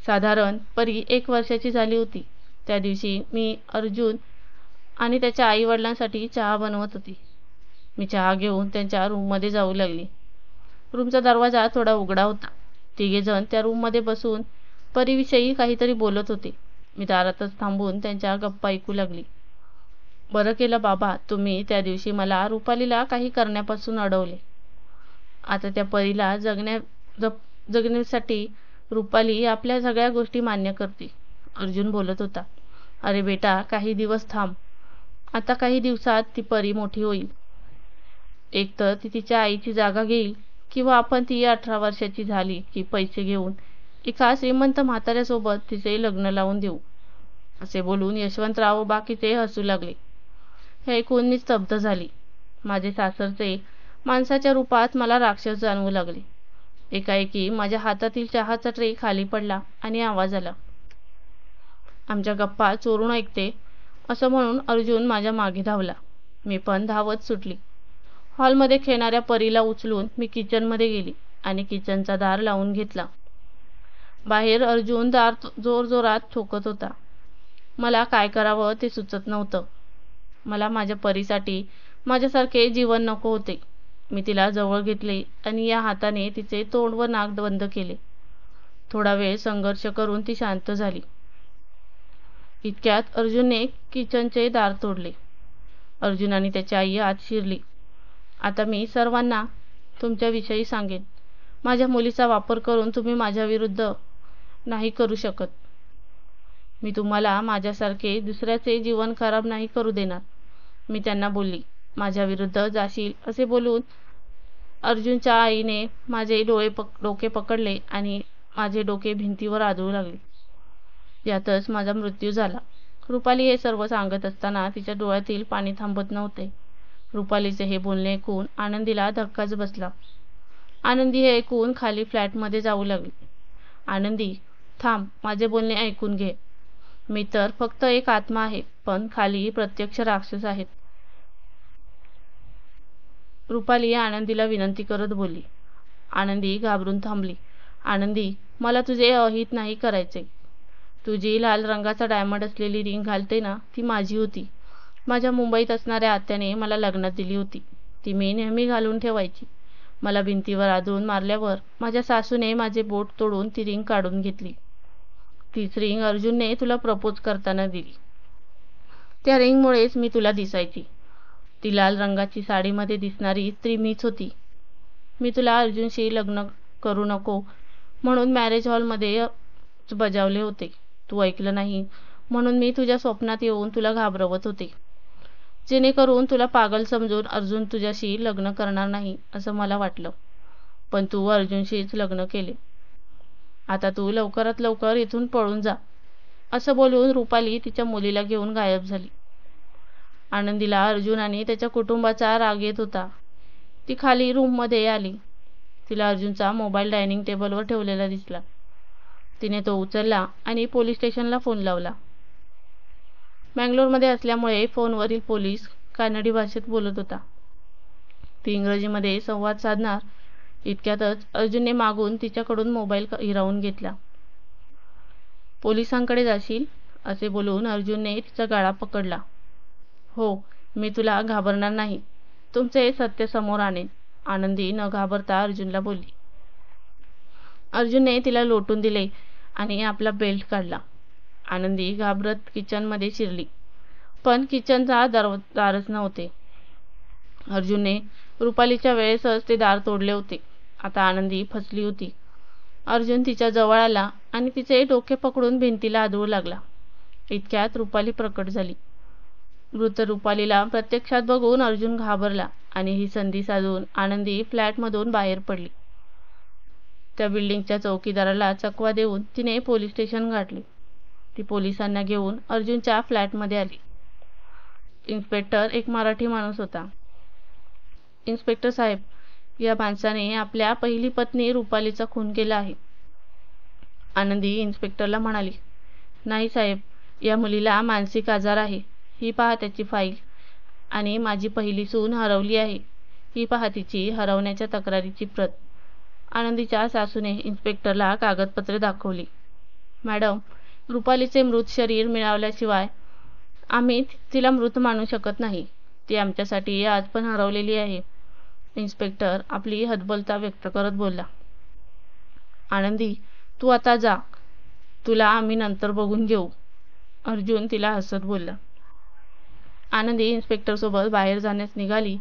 साधारण परी 1 वर्षाची झाली होती. त्या दिवशी मी अर्जुन आणि त्याच्या आई वडिलांसाठी चहा बनवत होती. मी चहा घेऊन त्यांच्या रूममध्ये जाऊ लागली. रूमचा दरवाजा थोडा उघडा होता. तिघेजण त्या रूममध्ये बसून परीविषयी काहीतरी बोलत होते. मी दारातच थांबून त्यांच्या गप्पा ऐकू लागली. बरं केलं बाबा, तुम्ही त्या दिवशी मला रुपालीला काही करण्यापासून अडवले. आता त्या परीला जगण्यासाठी रुपाली आपल्या सगळ्या गोष्टी मान्य करते. अर्जुन बोलत होता. अरे बेटा, काही दिवस थांब. आता काही दिवसात ती परी मोठी होईल. एकतर ती तिच्या आईची जागा घेईल किंवा आपण ती 18 वर्षाची झाली की पैसे घेऊन एका श्रीमंत म्हाताऱ्यासोबत तिचे लग्न लावून देऊ. असे बोलून यशवंतराव बाकीचे हसू लागले. हे ऐकून मी स्तब्ध झाली. माझे सासरचे माणसाच्या रूपात मला राक्षस जाणवू लागले. एकाएकी माझ्या हातातील चहाचा ट्रे खाली पडला आणि आवाज आला. आमच्या गप्पा चोरून ऐकते असं म्हणून अर्जुन माझ्या मागे धावला. मी पण धावत सुटली. हॉलमध्ये खेळणाऱ्या परीला उचलून मी किचनमध्ये गेली आणि किचनचा दार लावून घेतला. बाहेर अर्जुन दार जोरजोरात ठोकत होता. मला काय करावं ते सुचत नव्हतं. मला माझ्या परीसाठी माझ्यासारखे जीवन नको होते. मी तिला जवळ घेतले आणि या हाताने तिचे तोंड व नाक बंद केले. थोडा वेळ संघर्ष करून ती शांत झाली. इतक्यात अर्जुनने किचनचे दार तोडले. अर्जुन आणि त्याची आई आत शिरली. आता मी सर्वांना तुमच्याविषयी सांगेन. माझ्या मुलीचा वापर करून तुम्ही माझ्या विरुद्ध नाही करू शकत. मी तुम्हाला माझ्यासारखे दुसऱ्याचे जीवन खराब नाही करू देणार. मी त्यांना बोलली. माझ्या विरुद्ध जाशील असे बोलून अर्जुनच्या आईने माझे डोके पकडले आणि माझे डोके भिंतीवर आदळू लागले. यातच माझा मृत्यू झाला. रुपाली हे सर्व सांगत असताना तिच्या डोळ्यातील पाणी थांबत नव्हते. रुपालीचे हे बोलणे ऐकून आनंदीला धक्काच बसला. आनंदी हे ऐकून खाली फ्लॅटमध्ये जाऊ लागली. आनंदी, थांब, माझे बोलणे ऐकून घे. मी तर फक्त एक आत्मा आहे, पण खाली प्रत्यक्ष राक्षस आहेत. रुपाली आनंदीला विनंती करत बोलली. आनंदी घाबरून थांबली. आनंदी, मला तुझे अहित नाही करायचे. तुझी लाल रंगाचा डायमंड असलेली रिंग घालते ना, ती माझी होती. माझ्या मुंबईत असणाऱ्या आत्याने मला लग्नात दिली होती. ती मी नेहमी घालून ठेवायची. मला भिंतीवर आदळून मारल्यावर माझ्या सासूने माझे बोट तोडून ती रिंग काढून घेतली. तीच रिंग अर्जुनने तुला प्रपोज करताना दिली. त्या रिंगमुळेच मी तुला दिसायची. ती लाल रंगाची साडीमध्ये दिसणारी स्त्री मीच होती. मी तुला अर्जुनशी लग्न करू नको म्हणून मॅरेज हॉलमध्ये बजावले होते. तू ऐकलं नाही म्हणून मी तुझ्या स्वप्नात येऊन तुला घाबरवत होते, जेणेकरून तुला पागल समजून अर्जुन तुझ्याशी लग्न करणार नाही असं मला वाटलं. पण तू अर्जुनशीच लग्न केले. आता तू लवकरात लवकर इथून पळून जा. असं बोलून रुपाली तिच्या मुलीला घेऊन गायब झाली. आनंदीला अर्जुन आणि त्याच्या कुटुंबाचा राग येत होता. ती खाली रूममध्ये आली. तिला अर्जुनचा मोबाईल डायनिंग टेबलवर ठेवलेला दिसला. तिने तो उचलला आणि पोलीस स्टेशनला फोन लावला. बंगलोरमध्ये असल्यामुळे फोनवरील पोलीस कानडी भाषेत बोलत होता. ती इंग्रजीमध्ये संवाद साधणार इतक्यातच अर्जुनने मागून तिच्याकडून मोबाईल हिरावून घेतला. पोलिसांकडे जाशील असे बोलून अर्जुनने तिचा गळा पकडला. हो, मी तुला घाबरणार नाही. तुमचे सत्य समोर आणेन. आनंदी न घाबरता अर्जुनला बोलली. अर्जुनने तिला लोटून दिले आणि आपला बेल्ट काढला. आनंदी घाबरत किचनमध्ये शिरली, पण किचनचा दारच नव्हते. अर्जुनने रुपालीच्या वेळेसच ते दार तोडले होते. आता आनंदी फसली होती. अर्जुन तिच्या जवळ आला आणि तिचे डोके पकडून भिंतीला आदळू लागला. इतक्यात रुपाली प्रकट झाली. मृत रुपालीला प्रत्यक्षात बघून अर्जुन घाबरला आणि ही संधी साधून आनंदी फ्लॅटमधून बाहेर पडली. त्या बिल्डिंगच्या चौकीदाराला चकवा देऊन तिने पोलीस स्टेशन गाठले. ती पोलिसांना घेऊन अर्जुनच्या फ्लॅटमध्ये आली. इन्स्पेक्टर एक मराठी माणूस होता. इन्स्पेक्टर साहेब, या माणसाने आपल्या पहिली पत्नी रुपालीचा खून केला आहे. आनंदी इन्स्पेक्टरला म्हणाली. नाही साहेब, या मुलीला मानसिक आजार आहे, ही पहा त्याची फाईल. आणि माझी पहिली सून हरवली आहे, ही पहा तिची हरवण्याच्या तक्रारीची प्रत. आनंदीच्या सासूने इन्स्पेक्टरला कागदपत्रे दाखवली. मॅडम, रुपालीचे मृत शरीर मिळवल्याशिवाय आम्ही तिला मृत मानू शकत नाही. ती आमच्यासाठी आज पण हरवलेली आहे. इन्स्पेक्टर आपली हतबलता व्यक्त करत बोलला. आनंदी, तू आता जा. तुला आम्ही नंतर बघून घेऊ. अर्जुन तिला हसत बोलला. आनंदी इन्स्पेक्टरसोबत बाहेर जाण्यास निघाली.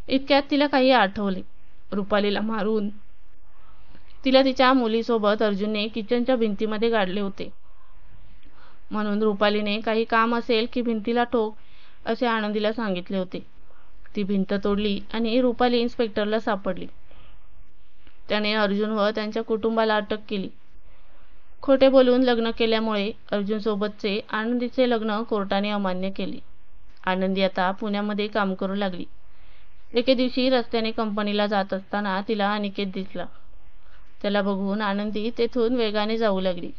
इतक्यात तिला काही आठवले. रुपालीला मारून तिला तिच्या मुलीसोबत अर्जुनने किचनच्या भिंतीमध्ये गाडले होते. म्हणून रुपालीने काही काम असेल की भिंतीला ठोक असे आनंदीला सांगितले होते. ती भिंत तोडली आणि रुपाली इन्स्पेक्टरला सापडली. त्याने अर्जुन व त्यांच्या कुटुंबाला अटक केली. खोटे बोलून लग्न केल्यामुळे अर्जुनसोबतचे आनंदीचे लग्न कोर्टाने अमान्य केले. आनंदी आता पुण्यामध्ये काम करू लागली. एके दिवशी रस्त्याने कंपनीला जात असताना तिला अनिकेत दिसला. त्याला बघून आनंदी तेथून वेगाने जाऊ लागली.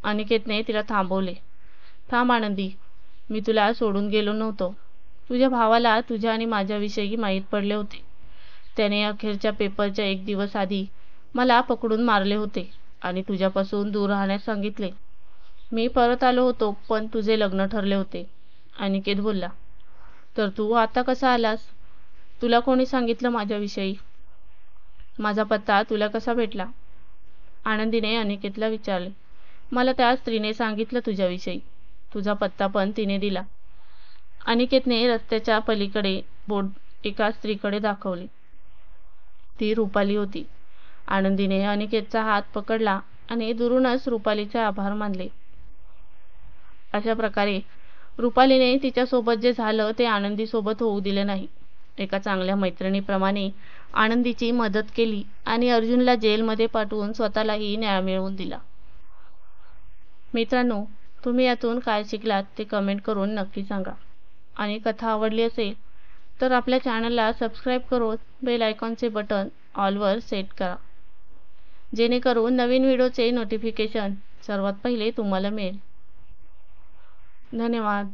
अनिकेतने तिला थांबवले. थांब आनंदी, मी तुला सोडून गेलो नव्हतो. तुझ्या भावाला तुझ्या आणि माझ्याविषयी माहीत पडले होते. त्याने अखेरच्या पेपरच्या 1 दिवस आधी मला पकडून मारले होते आणि तुझ्यापासून दूर राहण्यास सांगितले. मी परत आलो होतो, पण तुझे लग्न ठरले होते. अनिकेत बोलला. तर तू आता कसा आलास? तुला कोणी सांगितलं माझ्याविषयी? माझा पत्ता तुला कसा भेटला? आनंदीने अनिकेतला विचारले. मला त्या स्त्रीने सांगितलं तुझ्याविषयी. तुझा पत्ता पण तिने दिला. अनिकेतने रस्त्याच्या पलीकडे बोर्ड एका स्त्रीकडे दाखवले. ती रुपाली होती. आनंदीने अनिकेतचा हात पकडला आणि दुरूनच रुपालीचे आभार मानले. अशा प्रकारे रुपालीने तिच्यासोबत जे झालं ते आनंदीसोबत होऊ दिले नाही. एका चांगल्या मैत्रिणीप्रमाणे आनंदीची मदत केली आणि अर्जुनला जेलमध्ये पाठवून स्वतःलाही न्याय मिळवून दिला. मित्रांनो, तुम्ही यातून काय शिकलात ते कमेंट करून नक्की सांगा. आणि कथा आवडली असेल तर आपल्या चॅनलला सबस्क्राईब करून बेल आयकॉनचे बटन ऑलवर सेट करा, जेणेकरून नवीन व्हिडिओचे नोटिफिकेशन सर्वात पहिले तुम्हाला मिळेल. धन्यवाद.